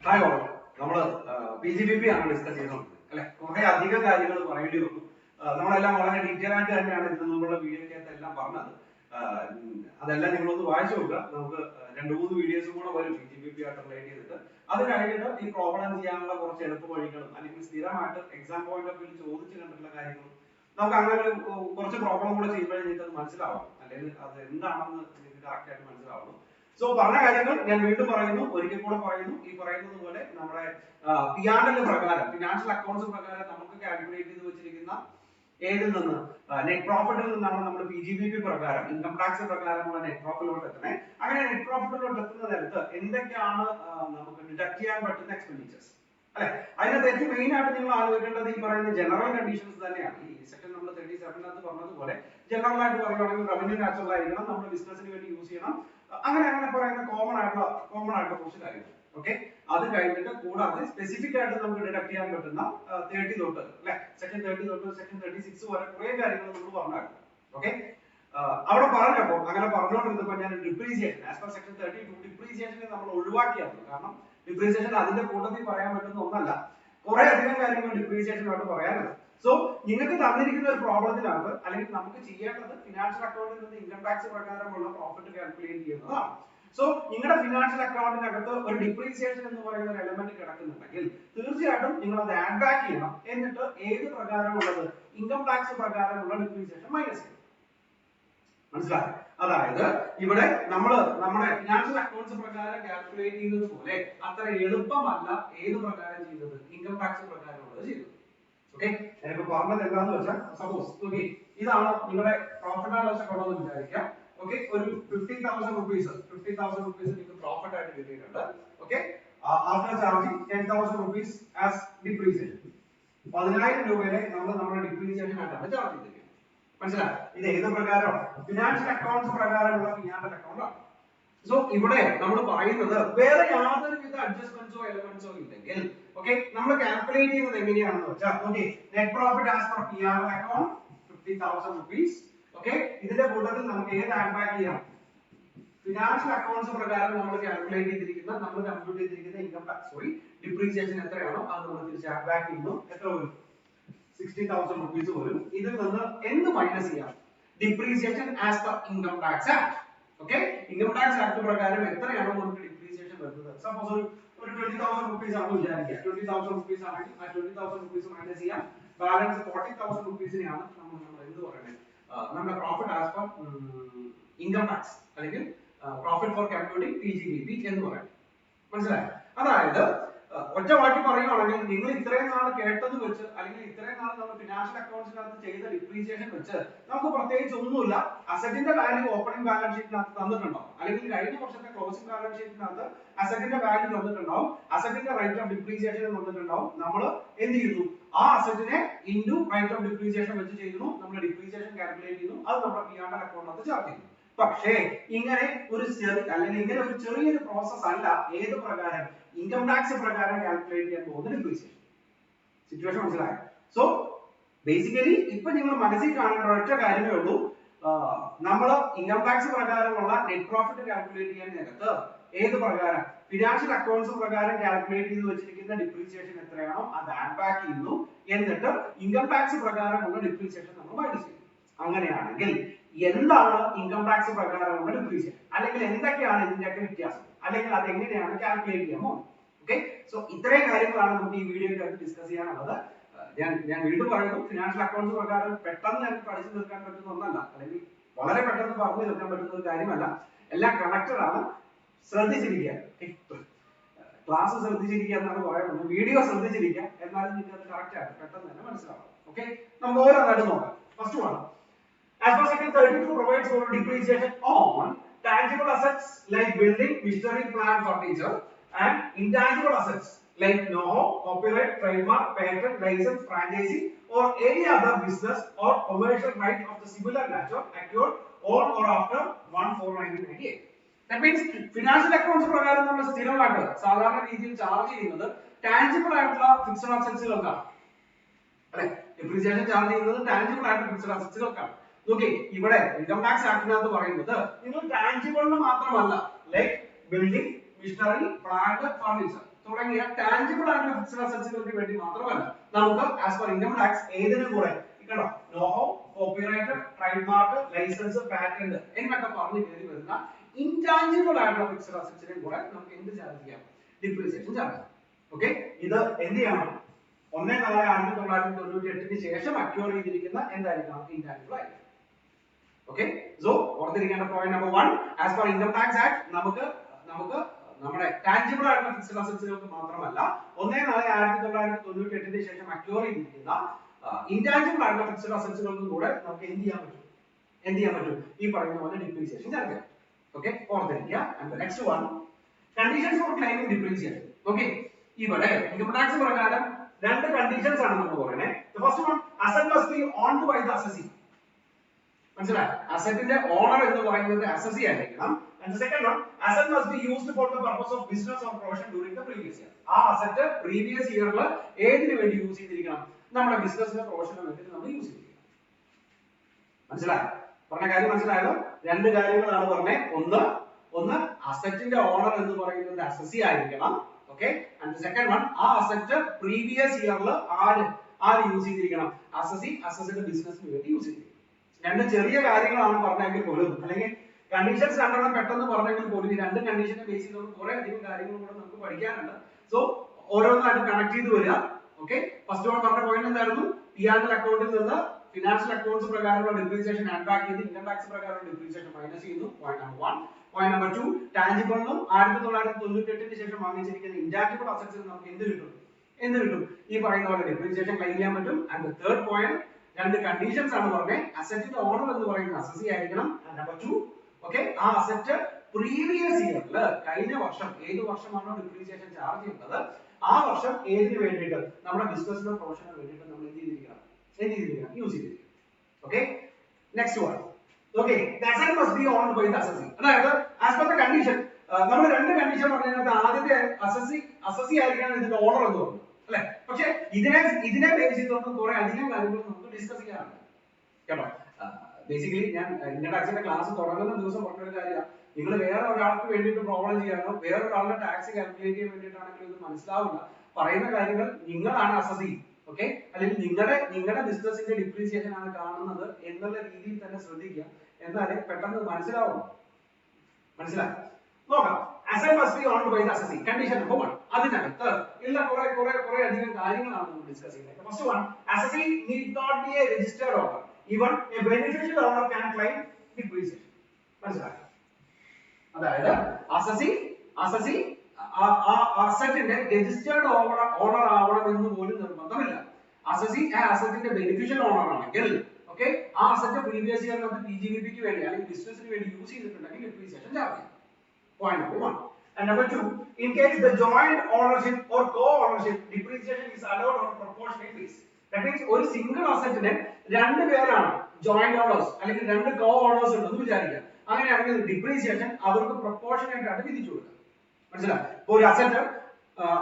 Hi all, നമ്മള് PGBP ആണ് discuss ചെയ്തുകൊണ്ടിരുന്നത് അല്ലെ. കുറെ അധികം കാര്യങ്ങൾ പറയേണ്ടി വന്നു. നമ്മളെല്ലാം വളരെ ഡീറ്റെയിൽ ആയിട്ട് തന്നെയാണ് ഇതിന് മുമ്പുള്ള വീഡിയോക്കകത്ത് എല്ലാം പറഞ്ഞത്. അതെല്ലാം നിങ്ങളൊന്ന് വായിച്ചു നോക്കുക. നമുക്ക് 2-3 വീഡിയോസും കൂടെ വരും PGBP ആയിട്ട് റിലേറ്റ് ചെയ്തിട്ട്. അത് കഴിഞ്ഞിട്ട് ഈ പ്രോബ്ലം ചെയ്യാനുള്ള കുറച്ച് എളുപ്പ വഴികളും അല്ലെങ്കിൽ സ്ഥിരമായിട്ട് എക്സാം പോയിന്റ് ഓഫ് വ്യൂ ചോദിച്ചു കണ്ടിട്ടുള്ള കാര്യങ്ങളും നമുക്ക് അങ്ങനെ കുറച്ച് പ്രോബ്ലം കൂടെ ചെയ്യുമ്പോഴേ നിങ്ങൾക്ക് അത് മനസ്സിലാവും, അല്ലെങ്കിൽ അത് എന്താണെന്ന് നിങ്ങൾക്ക് കറക്റ്റ് ആയിട്ട് മനസ്സിലാവുള്ളൂ. സോ പറഞ്ഞ കാര്യങ്ങൾ ഞാൻ വീണ്ടും പറയുന്നു, ഒരിക്കൽ കൂടെ പറയുന്നു. ഈ പറയുന്നത് പോലെ നമ്മുടെ P&L പ്രകാരം, ഫിനാൻഷ്യൽ അക്കൗണ്ട്സ് പ്രകാരം നമുക്ക് കാൽക്കുലേറ്റ് ചെയ്ത് വെച്ചിരിക്കുന്ന ഏതിൽ നിന്ന്, നെറ്റ് പ്രോഫിറ്റിൽ നിന്നാണ് നമ്മൾ PGBP പ്രകാരം, ഇൻകം ടാക്സ് പ്രകാരമുള്ള നെറ്റ് പ്രോഫിറ്റിലോട്ട് എത്തുന്നത്. അങ്ങനെ നെറ്റ് പ്രോഫിറ്റിലോട്ട് എത്തുന്ന നേരത്ത് എന്തൊക്കെയാണ് നമുക്ക് ഡിഡക്ട് ചെയ്യാൻ പറ്റുന്ന എക്സ്പെൻഡിച്ചേഴ്സ് അല്ലെ. അതിനകത്ത് ഏറ്റവും മെയിൻ ആയിട്ട് നിങ്ങൾ ആലോചിക്കേണ്ടത് ഈ പറയുന്ന ജനറൽ കണ്ടീഷൻസ് തന്നെയാണ്. ഈ സെക്ഷൻ നമ്മൾ 37 പറഞ്ഞതുപോലെ ജനറൽ ആയിട്ട് പറയുകയാണെങ്കിൽ റവന്യൂ നാച്ചുറൽ ആയിരിക്കണം, നമ്മുടെ ബിസിനസിന് വേണ്ടി യൂസ് ചെയ്യണം, അങ്ങനെ പറയുന്ന കോമൺ ആയിട്ടുള്ള കുറച്ച് കാര്യങ്ങൾ. ഓക്കെ, അത് കഴിഞ്ഞിട്ട് കൂടാതെ സ്പെസിഫിക് ആയിട്ട് നമുക്ക് ഡിഡക്ട് ചെയ്യാൻ പറ്റുന്ന 30 തൊട്ട് അല്ലെ, സെക്ഷൻ 30 തൊട്ട് സെക്ഷൻ 36 വരെ കുറെ കാര്യങ്ങൾ നമ്മൾ പറഞ്ഞായിരുന്നു. ഓക്കെ, അവിടെ പറഞ്ഞപ്പോ അങ്ങനെ പറഞ്ഞുകൊണ്ടിരുന്നപ്പോ ഞാൻ ഡിപ്രീസിയേഷൻ ആസ് പെർ സെക്ഷൻ 32 ഡിപ്രീസിയേഷനെ നമ്മൾ ഒഴിവാക്കിയായിരുന്നു. കാരണം ഡിപ്രീസിയേഷൻ അതിന്റെ കൂട്ടത്തിൽ പറയാൻ പറ്റുന്ന ഒന്നല്ല, കുറെ അധികം കാര്യങ്ങൾ ഡിപ്രീസിയേഷനായിട്ട് പറയാനുണ്ട്. സോ നിങ്ങൾക്ക് തന്നിരിക്കുന്ന ഒരു പ്രോബ്ലത്തിനകത്ത് അല്ലെങ്കിൽ നമുക്ക് ചെയ്യേണ്ടത് ഫിനാൻഷ്യൽ അക്കൗണ്ടിൽ നിന്ന് ഇൻകം ടാക്സ് പ്രകാരമുള്ള പ്രോഫിറ്റ് കാൽക്കുലേറ്റ് ചെയ്യുന്നതാണ്. സോ നിങ്ങളുടെ ഫിനാൻഷ്യൽ അക്കൗണ്ടിനകത്ത് ഒരു ഡിപ്രീസിയേഷൻ എന്ന് പറയുന്ന ഒരു എലമെന്റ് കിടക്കുന്നുണ്ടെങ്കിൽ തീർച്ചയായിട്ടും നിങ്ങൾ അത് ആഡ് ബാക്ക് ചെയ്യണം. എന്നിട്ട് ഏത് പ്രകാരമുള്ളത്, ഇൻകം ടാക്സ് പ്രകാരമുള്ള ഡിപ്രീസിയേഷൻ മൈനസ് ചെയ്യണം. മനസ്സിലായോ? അതായത് ഇവിടെ നമ്മുടെ ഫിനാൻഷ്യൽ അക്കൗണ്ട്സ് പ്രകാരം കാൽക്കുലേറ്റ് ചെയ്യുന്നത് പോലെ അത്ര എളുപ്പമല്ല ഏത് പ്രകാരം ചെയ്യുന്നത്, ഇൻകം ടാക്സ് പ്രകാരമുള്ളത് ചെയ്യുന്നത്. ഓക്കെ, ഞാനിപ്പോ പറഞ്ഞത് എന്താണെന്ന് വെച്ചാൽ സപ്പോസ് ഓക്കെ ഇതാണ് നിങ്ങളുടെ പ്രോഫിറ്റ് ആൻഡ് ലോസ് അക്കൗണ്ട് എന്ന് വിചാരിക്കാം. ഓക്കെ, ഒരു 50,000 rupees നിങ്ങൾക്ക് പ്രോഫിറ്റ് ആയിട്ട് കിട്ടിയിട്ടുണ്ട്. Okay, after charging 10,000 rupees as depreciation. 10,000 രൂപയെ നമ്മൾ നമ്മുടെ ഡിപ്രീസിയേഷൻ ആയിട്ടാണ് ചാർജ് ചെയ്തിരിക്കുന്നത്. മനസ്സിലായോ? ഇത് ഏത് പ്രകാരമാണ്? ഫിനാൻഷ്യൽ അക്കൗണ്ട്സ് പ്രകാരമുള്ള ഫിനാൻഷ്യൽ അക്കൗണ്ട് ആണ്. സോ ഇവിടെ നമ്മൾ പറയുന്നത് വേറെ യാതൊരു വിധ അഡ്ജസ്റ്റ്മെന്റ്സോ എലമെന്റ്സോ ഇല്ലെങ്കിൽ ഓക്കെ നമ്മൾ കാൽക്കുലേറ്റ് ചെയ്യുന്നത് എങ്ങനെയാണെന്ന് വെച്ചാൽ okay net profit as per P&L account 50,000 rupees. Okay, ഇതിന്റെ കൂട്ടത്തിൽ നമുക്ക് ഏത് ആഡ് ബാക്ക് ചെയ്യാം? ഫിനാൻഷ്യൽ അക്കൗണ്ട്സ് പ്രകാരം നമ്മൾ കാൽക്കുലേറ്റ് ചെയ്തിരിക്കുന്ന, നമ്മൾ കമ്പ്യൂട്ട് ചെയ്തിരിക്കുന്ന ഇൻകം ടാക്സ് ഡിപ്രീസിയേഷൻ എത്രയാണോ അത് നമ്മൾ തിരിച്ച് ആഡ് ബാക്ക് ചെയ്യുന്നു. എത്ര വരും? 60,000 rupees വരും. ഇതിൽ നിന്ന് എന്ത് മൈനസ് ചെയ്യാം? Depreciation as per income tax act. Okay, income tax act പ്രകാരം എത്രയാണോ നമുക്ക് ഡിപ്രീസിയേഷൻ വരുന്നത്, സപ്പോസ് ഒരു 20,000 rupees ആണെന്ന് വിചാരിക്കുക. 20,000 rupees ആണെങ്കിൽ ആ 20,000 rupees മൈനസ് ചെയ്യാം. ബാലൻസ് 40,000 rupeesനെയാണ് നമ്മൾ എന്ത് പറയുന്നത്, നമ്മുടെ profit as per income tax അല്ലെങ്കിൽ പ്രോഫിറ്റ് ഫോർ കമ്പ്യൂട്ടിംഗ് PGBP എന്ന് പറയുന്നത്. മനസ്സിലായോ? അതായത് ഒറ്റ വാക്കി പറയുകയാണെങ്കിൽ നിങ്ങൾ ഇത്രയും നാൾ കേട്ടത് വെച്ച് അല്ലെങ്കിൽ ഇത്രയും നാൾ നമ്മൾ ഫിനാൻഷ്യൽ അക്കൗണ്ട്സിനകത്ത് ചെയ്ത ഡിപ്രീസിയേഷൻ വെച്ച് നമുക്ക് പ്രത്യേകിച്ച് ഒന്നുമില്ല. അസറ്റിന്റെ വാല്യൂ ഓപ്പണിംഗ് ബാലൻസ് ഷീറ്റിനകത്ത് തന്നിട്ടുണ്ടാവും, അല്ലെങ്കിൽ കഴിഞ്ഞ വർഷത്തെ ക്ലോസിംഗ് ബാലൻസ് ഷീറ്റിനകത്ത് അസറ്റിന്റെ വാല്യൂ തന്നിട്ടുണ്ടാവും, അസറ്റിന്റെ റേറ്റ് ഓഫ് ഡിപ്രീസിയേഷൻ തന്നിട്ടുണ്ടാവും. നമ്മൾ എന്ത് ചെയ്യുന്നു, ആ അസറ്റിനെ ഇൻടു റേറ്റ് ഓഫ് ഡിപ്രീസിയേഷൻ വെച്ച് ചെയ്യുന്നു, നമ്മൾ ഡിപ്രീസിയേഷൻ കാൽക്കുലേറ്റ് ചെയ്യുന്നു, അത് നമ്മുടെ P&L അക്കൗണ്ടിനകത്ത് ചാർജ് ചെയ്യുന്നു. പക്ഷേ ഇങ്ങനെ ഒരു ചെറിയൊരു പ്രോസസ് അല്ല ഏത് പ്രകാരം, ഇൻകം ടാക്സ് പ്രകാരം കാൽക്കുലേറ്റ് ചെയ്യാൻ പോകുന്ന ഡിപ്രീസിയേഷൻ. സിറ്റുവേഷൻ മനസ്സിലായോ? സോ ബേസിക്കലി ഇപ്പൊ നിങ്ങൾ മനസ്സിൽ കാണേണ്ട ഒറ്റ കാര്യമേ ഉള്ളൂ, നമ്മൾ ഇൻകം ടാക്സ് പ്രകാരമുള്ള നെറ്റ് പ്രോഫിറ്റ് കാൽക്കുലേറ്റ് ചെയ്യാൻ നേരത്ത് ഏത് പ്രകാരം, ഫിനാൻഷ്യൽ അക്കൗണ്ട്സ് പ്രകാരം കാൽക്കുലേറ്റ് ചെയ്ത് വെച്ചിരിക്കുന്ന ഡിപ്രീസിയേഷൻ എത്രയാണോ അത് ആഡ് ബാക്ക് ചെയ്യുന്നു. എന്നിട്ട് ഇൻകം ടാക്സ് പ്രകാരമുള്ള ഡിപ്രീസിയേഷൻ നമ്മൾ മൈനസ് ചെയ്യുന്നു. അങ്ങനെയാണെങ്കിൽ എന്താണ് ഇൻകം ടാക്സ് പ്രകാരമുള്ള ഡിപ്രീസിയേഷൻ, അല്ലെങ്കിൽ എന്തൊക്കെയാണ് ഇതിന്റെയൊക്കെ വ്യത്യാസം, അല്ലെങ്കിൽ അത് എങ്ങനെയാണ് കാൽക്കുലേറ്റ് ചെയ്യാൻ പോകുന്നത്? ഓക്കെ, സോ ഇത്രയും കാര്യങ്ങളാണ് നമുക്ക് ഈ വീഡിയോയ്ക്കകത്ത് ഡിസ്കസ് ചെയ്യാനുള്ളത്. ഞാൻ വീണ്ടും പറയുന്നു, ഫിനാൻഷ്യൽ അക്കൗണ്ട്സ് പ്രകാരം പെട്ടെന്ന് ഞങ്ങൾക്ക് പഠിച്ചു തീർക്കാൻ പറ്റുന്ന ഒന്നല്ല, അല്ലെങ്കിൽ വളരെ പെട്ടെന്ന് പറഞ്ഞു തീർക്കാൻ പറ്റുന്ന ഒരു കാര്യമല്ല. എല്ലാം കണക്റ്റഡ് ആണ്. ശ്രദ്ധിച്ചിരിക്കുക, ക്ലാസ് ശ്രദ്ധിച്ചിരിക്കുക എന്നാണ് പറയുന്നത്, വീഡിയോ ശ്രദ്ധിച്ചിരിക്കുക, എന്നാലും നിങ്ങൾക്ക് അത് കറക്റ്റ് ആണ്, പെട്ടെന്ന് തന്നെ മനസ്സിലാവും. ഓക്കെ, നമുക്ക് ഓരോന്നായിട്ട് നോക്കാം. First one, as per section 32 provides for depreciation on tangible assets like building, machinery, plant, furniture, and intangible assets like know-how, copyright, trademark, patent, license, franchising, or any other business or commercial right of the similar nature acquired on or after 1/4/1998. That means financial accounts പ്രകാരം നമ്മൾ സ്ഥിരമായിട്ട് സാധാരണ രീതിയിൽ charge ചെയ്യുന്നത് tangible ആയിട്ടുള്ള fixed അസറ്റ്സുകൾക്കാണ് അല്ലെ. Depreciation charge ചെയ്യുന്നത് ടാൻജിബിൾ ആയിട്ടുള്ള ഫിക്സഡ് അസറ്റ്സുകൾക്കാണ്. നോക്കി, ഇവിടെ ഇൻകം ടാക്സ് ആക്ടിനകത്ത് പറയുന്നത് നിങ്ങൾ ടാൻജിബിളിന് മാത്രമല്ല, like building, machinery, plant, furniture, തുടങ്ങിയ ടാഞ്ചിബിൾ ആയിട്ടുള്ള ഫിക്സഡ് അസറ്റ്സുകൾക്ക് വേണ്ടി മാത്രമല്ല നമുക്ക് ആസ് പെർ ഇൻകം ടാക്സ് ഏതിനും കൂടെ കണ്ടോ know how copyright trademark license patent എന്നൊക്കെ പറഞ്ഞു കയറി വരുന്ന ഇൻടാഞ്ചിബിൾ ആയിട്ടുള്ള ഫിക്സഡ് അസറ്റ്സിനെ കൂടെ നമുക്ക് എന്ത് ചാർജ് ചെയ്യാം ഡിപ്രീസിയേഷൻ ചാർജ് ചെയ്യാം ഓക്കെ ഇത് എന്ത് ചെയ്യണം 1/4/1998 ശേഷം അക്വയർ ചെയ്തിരിക്കുന്ന എന്തായിരിക്കണം ഇൻടാഞ്ചിബിൾ ആയിരിക്കും ഓക്കെ സോ ഓർത്തിരിക്കേണ്ട point number 1 as per income tax act നമുക്ക് നമ്മുടെ ടാഞ്ചിബിൾ ആയിട്ടുള്ള ഫിക്സഡ് അസറ്റ്സുകൾക്ക് മാത്രമല്ല 1/4/1998 ശേഷം അക്വയർ ചെയ്തിരിക്കുന്ന ഇൻടാഞ്ചിബിൾ ആയിട്ടുള്ള ഫിക്സഡ് അസറ്റ്സുകൾക്കും കൂടെ നമുക്ക് എന്ത് ചെയ്യാൻ പറ്റും ഈ പറയുന്ന പോലെ ഡിപ്രീസിയേഷൻ ചാർജ് ചെയ്യാം ഓക്കെ ഓർത്തിരിക്കുക and next one conditions for claiming depreciation okay ഇവിടെ ഇൻകം ടാക്സ് പ്രകാരം രണ്ട് കണ്ടീഷൻസ് ആണ് നമ്മൾ പറയുന്നത് the first one asset must be owned by the assessee മനസ്സിലായോ അസറ്റിന്റെ ഓണർ എന്ന് പറയുന്നത് അസസി ആയിരിക്കണം and the second one asset must be used for the purpose of business or profession during the previous year ആ asset previous ഇയറിൽ ഏതിനു വേണ്ടി use ചെയ്തിരിക്കണം നമ്മുടെ ബിസിനസിന് പ്രൊഫഷന് വേണ്ടി നമ്മൾ യൂസ് ചെയ്തിരിക്കണം മനസ്സിലായോ പറഞ്ഞ കാര്യം മനസ്സിലായല്ലോ രണ്ട് കാര്യങ്ങളാണ് പറഞ്ഞത് ഒന്ന് അസറ്റിന്റെ ഓണർ എന്ന് പറയുന്നത് അസസി ആയിരിക്കണം okay and the second one ആ അസറ്റ് പ്രീവിയസ് ഇയറിൽ ആര് യൂസ് ചെയ്തിരിക്കണം അസസിന്റെ ബിസിനസിന് വേണ്ടി യൂസ് ചെയ്തിരിക്കണം രണ്ട് ചെറിയ കാര്യങ്ങളാണ് പറഞ്ഞെങ്കിൽ പോലും അല്ലെങ്കിൽ കണ്ടീഷൻസ് രണ്ടെണ്ണം പെട്ടെന്ന് പറഞ്ഞെങ്കിൽ പോലും ഈ രണ്ട് കണ്ടീഷനെ ബേസ് ചെയ്തുകൊണ്ട് കുറെ അധികം കാര്യങ്ങൾ കൂടെ നമുക്ക് പഠിക്കാനുണ്ട് സോ ഓരോന്നായിട്ട് കണക്ട് ചെയ്ത് വരിക ഓക്കെ ഫസ്റ്റ് വൺ പറഞ്ഞ പോയിന്റ് എന്തായിരുന്നു P&L അക്കൗണ്ടിൽ നിന്ന് ഫിനാൻഷ്യൽ അക്കൗണ്ട്സ് പ്രകാരമുള്ള ഡിപ്രീസിയേഷൻ ആഡ് ബാക്ക് ചെയ്ത് ഇൻകം ടാക്സ് പ്രകാരമുള്ള ഡിപ്രീസിയേഷൻ മൈനസ് ചെയ്യുന്നു പോയിന്റ് നമ്പർ 1 പോയിന്റ് നമ്പർ 2 ടാഞ്ചിബിളും 1998 ശേഷം വാങ്ങിച്ചിരിക്കുന്ന ഇൻടാഞ്ചിബിൾ അസറ്റ്സിൽ നമുക്ക് എന്ത് കിട്ടും ഈ പറയുന്ന പോലെ ഡിപ്രീസിയേഷൻ ക്ലെയിം ചെയ്യാൻ പറ്റും ആൻഡ് തേർഡ് പോയിന്റ് രണ്ട് കണ്ടീഷൻസ് ആണ് പറഞ്ഞത് അസറ്റിന്റെ ഓണർ എന്ന് പറയുന്നത് അസസി ആയിരിക്കണം നമ്പർ 2 ഓക്കെ ആ അസറ്റ് പ്രീവിയസ് ഇയറിൽ കഴിഞ്ഞ വർഷം ഏത് വർഷമാണോ ഡിപ്രീസിയേഷൻ ചാർജ് ചെയ്യുന്നത് ആ വർഷം ഏതിനു വേണ്ടിയിട്ട് നമ്മുടെ ബിസിനസിനോ പ്രൊഫഷനോ വേണ്ടിയിട്ട് നമ്മൾ എന്ത് ചെയ്തിരിക്കണം യൂസ് ചെയ്തിരിക്കണം okay next one okay the asset must be owned by the assessee അതായത് ആസ് പെർ ദ കണ്ടീഷൻ നമ്മൾ രണ്ട് കണ്ടീഷൻ പറഞ്ഞതിനകത്ത് ആദ്യത്തെ അസസി ആയിരിക്കണം ഇതിന്റെ ഓണർ എന്ന് പറഞ്ഞു അല്ലെ പക്ഷെ ഇതിനെ ബേസ് ചെയ്തുകൊണ്ട് കുറെ അധികം കാര്യങ്ങൾ നമുക്ക് ഡിസ്കസ് ചെയ്യാറുണ്ട് കേട്ടോ ബേസിക്കലി ഞാൻ ഇൻകം ടാക്സിന്റെ ക്ലാസ് തുടങ്ങുന്ന ദിവസം പറഞ്ഞൊരു കാര്യമാണ് നിങ്ങൾ വേറെ ഒരാൾക്ക് വേണ്ടിയിട്ട് പ്രോബ്ലം ചെയ്യാനോ വേറെ ഒരാളുടെ ടാക്സ് കാൽക്കുലേറ്റ് ചെയ്യാൻ വേണ്ടിയിട്ടാണെങ്കിലും ഇത് മനസ്സിലാവില്ല പറയുന്ന കാര്യങ്ങൾ നിങ്ങളാണ് അസസി ഓക്കെ അല്ലെങ്കിൽ നിങ്ങളുടെ ബിസിനസിന്റെ ഡിപ്രീസിയേഷൻ ആണ് കാണുന്നത് എന്നുള്ള രീതിയിൽ തന്നെ ശ്രദ്ധിക്കുക എന്നാലേ പെട്ടെന്ന് മനസ്സിലാവും മനസ്സിലായി നോക്കാം asset must be owned by the assessee condition number 1 അതിനകത്ത് ഉള്ള കുറെ അധികം കാര്യങ്ങളാണ് നമ്മൾ ഡിസ്കസ് ചെയ്യുന്നത് first one assessee need not be a registered owner even a beneficial owner can claim depreciation മനസ്സിലായി അതായത് അസസി അസറ്റിന്റെ രജിസ്റ്റേർഡ് ഓണർ ആവണമെന്ന് പോലും നിർബന്ധമില്ല അസസി ആ അസറ്റിന്റെ ബെനിഫിഷ്യൽ ഓണർ ആണെങ്കിൽ ഓക്കെ ആ അസറ്റ് പ്രീവിയസ് ഇയറിനകത്ത് PGBPക്ക് വേണ്ടി അല്ലെങ്കിൽ ബിസിനസിന് വേണ്ടി യൂസ് ചെയ്തിട്ടുണ്ടെങ്കിൽ ഡിപ്രീസിയേഷൻ ചാർജ് ചെയ്യും point number 1 and number 2 in case the joint ownership or co-ownership depreciation is allowed on proportionate basis that means ഒരു സിംഗിൾ അസറ്റിനെ രണ്ട് പേരാണ് ജോയിന്റ് ഓണേഴ്സ് അല്ലെങ്കിൽ രണ്ട് കോ ഓണേഴ്സ് ഉണ്ടെന്ന് വിചാരിക്കുക അങ്ങനെയാണെങ്കിൽ ഡിപ്രീസിയേഷൻ അവർക്ക് പ്രൊപ്പോർഷനേറ്റ് ആയിട്ട് വിധിച്ചു കൊടുക്കുക മനസ്സിലായി ഇപ്പോൾ ഒരു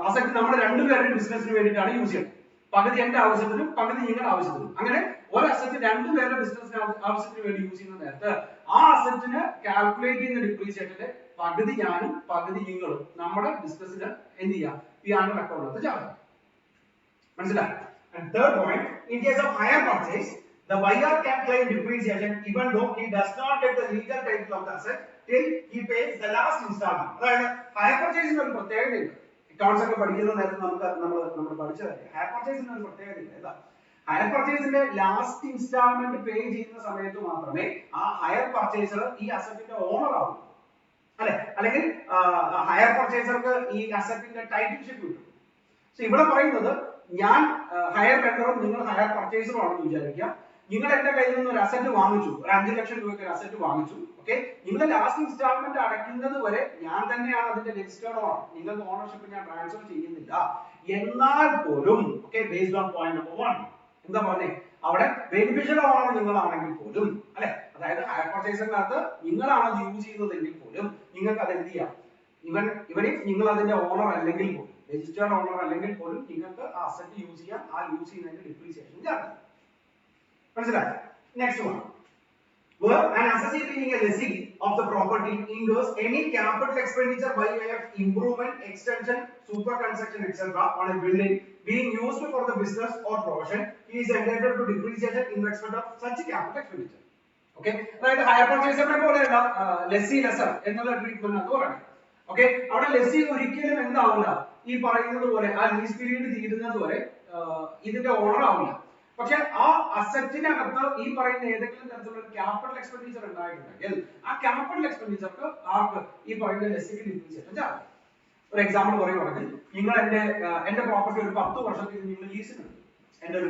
അസറ്റ് നമ്മൾ രണ്ടുപേരുടെ ബിസിനസിന് വേണ്ടിയിട്ടാണ് യൂസ് ചെയ്യുന്നത് പകുതി എന്റെ ആവശ്യത്തിനും പകുതി നിങ്ങളുടെ ആവശ്യത്തിനും അങ്ങനെ ഒരു അസറ്റ് രണ്ടുപേരുടെ ബിസിനസിന് ആവശ്യത്തിന് വേണ്ടി യൂസ് ചെയ്യുന്ന നേരത്ത് ആ അസറ്റിന് കാൽക്കുലേറ്റ് ചെയ്യുന്ന ഡിപ്രീസിയേഷന്റെ പകുതി ഞാനും പകുതി നിങ്ങളും നമ്മുടെ ബിസിനസിന് എന്ത് ചെയ്യാം P&L അക്കൗണ്ടിൽ ചാർജ് മനസ്സിലായി and third point in case of hire purchase the buyer can claim depreciation even though he does not get the legal title of the asset till he pays the last installment അതായത് hire purchase ന് ഒരു പ്രത്യേകതയുണ്ട് accounts ഒക്കെ പഠിക്കുന്ന നേരത്തെ നമ്മൾ പഠിച്ചതല്ലേ higher പർച്ചേസിന് ഒരു പ്രത്യേകതയില്ല എന്താ ഹയർ പർച്ചേസിന്റെ ലാസ്റ്റ് ഇൻസ്റ്റാൾമെന്റ് പേ ചെയ്യുന്ന സമയത്ത് മാത്രമേ ആ ഹയർ പർച്ചേസർ ഈ അസറ്റിന്റെ ഓണർ ആവൂ അല്ലെ അല്ലെങ്കിൽ ഹയർ പർച്ചേസർക്ക് ഈ അസറ്റിന്റെ ടൈറ്റിൽഷിപ്പ് കിട്ടും സോ ഇവിടെ പറയുന്നത് ഞാൻ ഹയർ വെണ്ടറും നിങ്ങൾ ഹയർ പർച്ചേസറും ആണെന്ന് വിചാരിക്കുക നിങ്ങൾ എന്റെ കയ്യിൽ നിന്ന് ഒരു അസറ്റ് വാങ്ങിച്ചു ഒരു 5 ലക്ഷം രൂപയ്ക്ക് ഒരു അസറ്റ് വാങ്ങിച്ചു ഓക്കെ നിങ്ങൾ ലാസ്റ്റ് ഇൻസ്റ്റാൾമെന്റ് അടയ്ക്കുന്നത് വരെ ഞാൻ തന്നെയാണ് അതിന്റെ രജിസ്റ്റേർഡ് ഓണർ നിങ്ങൾക്ക് ഓണർഷിപ്പ് ഞാൻ ട്രാൻസ്ഫർ ചെയ്യുന്നില്ല എന്നാൽ പോലും okay based on point number 1 എന്താ പറഞ്ഞേ അവിടെ ബെനിഫിഷ്യൽ ഓണർ നിങ്ങളാണെങ്കിൽ പോലും അല്ലെ അതായത് ഹയർ പർച്ചേസിനകത്ത് നിങ്ങളാണ് യൂസ് ചെയ്യുന്നതെങ്കിൽ പോലും നിങ്ങൾക്ക് അത് എന്ത് ചെയ്യാം ഇവൻ നിങ്ങൾ അതിന്റെ ഓണർ അല്ലെങ്കിൽ പോലും രജിസ്റ്റേർഡ് ഓണർ അല്ലെങ്കിൽ പോലും നിങ്ങൾക്ക് ആ അസറ്റ് യൂസ് ചെയ്യാം ആ യൂസ് ചെയ്യുന്നതിന്റെ ഡിപ്രീസിയേഷൻ ചാർജ് മനസ്സിലായി next one where an assessee being a lessee of the property incurs any capital expenditure by way of improvement, extension, super construction, etc. on a building being used for the business or profession, he is entitled to depreciation in respect of such capital expenditure. Okay, അതായത് higher പർച്ചേസറിനെ പോലെയല്ല lessee lesser എന്നുള്ള treatment അത് പറയണം. Okay, അവിടെ lessee ഒരിക്കലും എന്താവില്ല, ഈ പറയുന്നത് പോലെ ആ ലീസ് പീരീഡ് തീരുന്നത് വരെ ഇതിന്റെ ഓണർ ആവില്ല. പക്ഷെ ആ അസറ്റിനകത്ത് ഈ പറയുന്ന ഏതെങ്കിലും തരത്തിലുള്ള ക്യാപിറ്റൽ എക്സ്പെൻഡിച്ചർ ഉണ്ടായിട്ടുണ്ടെങ്കിൽ ആ ക്യാപിറ്റൽ എക്സ്പെൻഡിച്ചർക്ക് ആർക്ക് ഈ പറയുന്ന ലെസ്സിക്ക് ഡിപ്രീസിയേഷൻ ചാർജ്. ഒരു എക്സാമ്പിൾ പറയുവാണെങ്കിൽ നിങ്ങൾ എന്റെ പ്രോപ്പർട്ടി ഒരു 10 വർഷത്തേക്ക് നിങ്ങൾ ലീസിന് എടുത്തു. എന്റെ ഒരു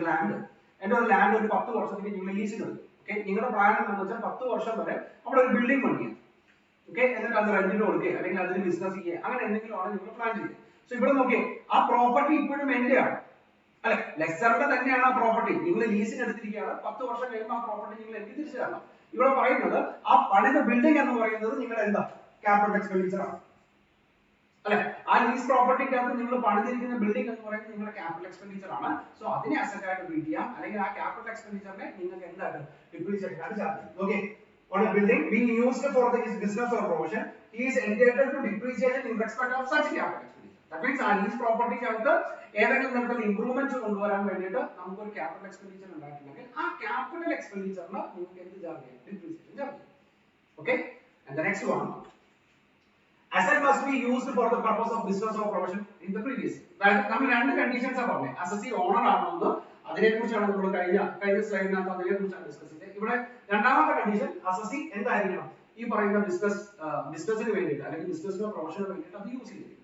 ലാൻഡ് ഒരു 10 വർഷത്തേക്ക് നിങ്ങൾ ലീസിന് എടുത്തു. ഓക്കെ, നിങ്ങളുടെ പ്ലാൻ എന്താണെന്ന് വെച്ചാൽ 10 വർഷം വരെ അവിടെ ഒരു ബിൽഡിംഗ് പണിയാം. ഓക്കെ, എന്നിട്ട് അത് റെന്റിന് കൊടുക്കുക അല്ലെങ്കിൽ അതിന് ബിസിനസ് ചെയ്യുക, അങ്ങനെ എന്തെങ്കിലും ആണ് നിങ്ങൾ പ്ലാൻ ചെയ്യുന്നത്. സോ ഇവിടെ നോക്കിയേ, ആ പ്രോപ്പർട്ടി ഇപ്പോഴും എന്റെയാണ് അല്ലെ, ലെക്ചറിന്റെ തന്നെയാണ് ആ പ്രോപ്പർട്ടി. നിങ്ങൾ ലീസിന് എടുത്തിരിക്കുകയാണ്, 10 വർഷം കഴിയുമ്പോൾ ആ പ്രോപ്പർട്ടി നിങ്ങൾ എനിക്ക് തിരിച്ചു തരണം. ഇവിടെ പറയുന്നത് ആ പണിത ബിൽഡിംഗ് എന്ന് പറയുന്നത് നിങ്ങളുടെ എന്താ ക്യാപിറ്റൽ എക്സ്പെൻഡിച്ചർ ആണ് അല്ലെ. ആ ലീസ് പ്രോപ്പർട്ടിക്കകത്ത് നിങ്ങൾ പണിതിരിക്കുന്ന ബിൽഡിംഗ് എന്ന് പറയുന്നത് നിങ്ങളുടെ ക്യാപിറ്റൽ എക്സ്പെൻഡിച്ചർ ആണ്. സോ അതിനെ അസറ്റ് ആയിട്ട് ട്രീറ്റ് ചെയ്യാം, അല്ലെങ്കിൽ ആ ക്യാപിറ്റൽ എക്സ്പെൻഡിച്ചറിനെ നിങ്ങൾക്ക് എന്തായിട്ട് ഡിപ്രീസിയേഷൻ ആയിട്ട് ചാർജ് ചെയ്യും. Okay, on a building being used for his business or profession, he is entitled to depreciation in respect of such capital expenditure. That means ആ ലീസ് പ്രോപ്പർട്ടിക്കകത്ത് ഏതെങ്കിലും തരത്തിലുള്ള ഇംപ്രൂവ്മെന്റ്സ് കൊണ്ടുവരാൻ വേണ്ടിയിട്ട് നമുക്ക് ഒരു ക്യാപിറ്റൽ എക്സ്പെൻഡിച്ചർ ഉണ്ടായിട്ടുണ്ടെങ്കിൽ ആ ക്യാപിറ്റൽ എക്സ്പെൻഡിച്ചറിന് നിങ്ങൾക്ക് എന്ത് ചാർജ് ചെയ്യാം, ഡിപ്രീസിയേഷൻ ചാർജ് ചെയ്യാം. Okay, and the next one, asset must be used for the purpose of business or profession in the previous. അതായത് നമ്മൾ രണ്ട് കണ്ടീഷൻസ് ആണ് പറഞ്ഞത്. അസസി ഓണർ ആണെന്ന് അതിനെക്കുറിച്ചാണ് നമ്മൾ കഴിഞ്ഞ സ്ലൈഡിനകത്ത് അതിനെക്കുറിച്ചാണ് ഡിസ്കസ് ചെയ്തത്. ഇവിടെ രണ്ടാമത്തെ കണ്ടീഷൻ, അസസി എന്തായിരിക്കണം, ഈ പറയുന്ന ബിസിനസിന് വേണ്ടിയിട്ട് അല്ലെങ്കിൽ ബിസിനസിനോ പ്രൊഫഷനോ വേണ്ടിയിട്ട് അത് യൂസ് ചെയ്തിരിക്കും.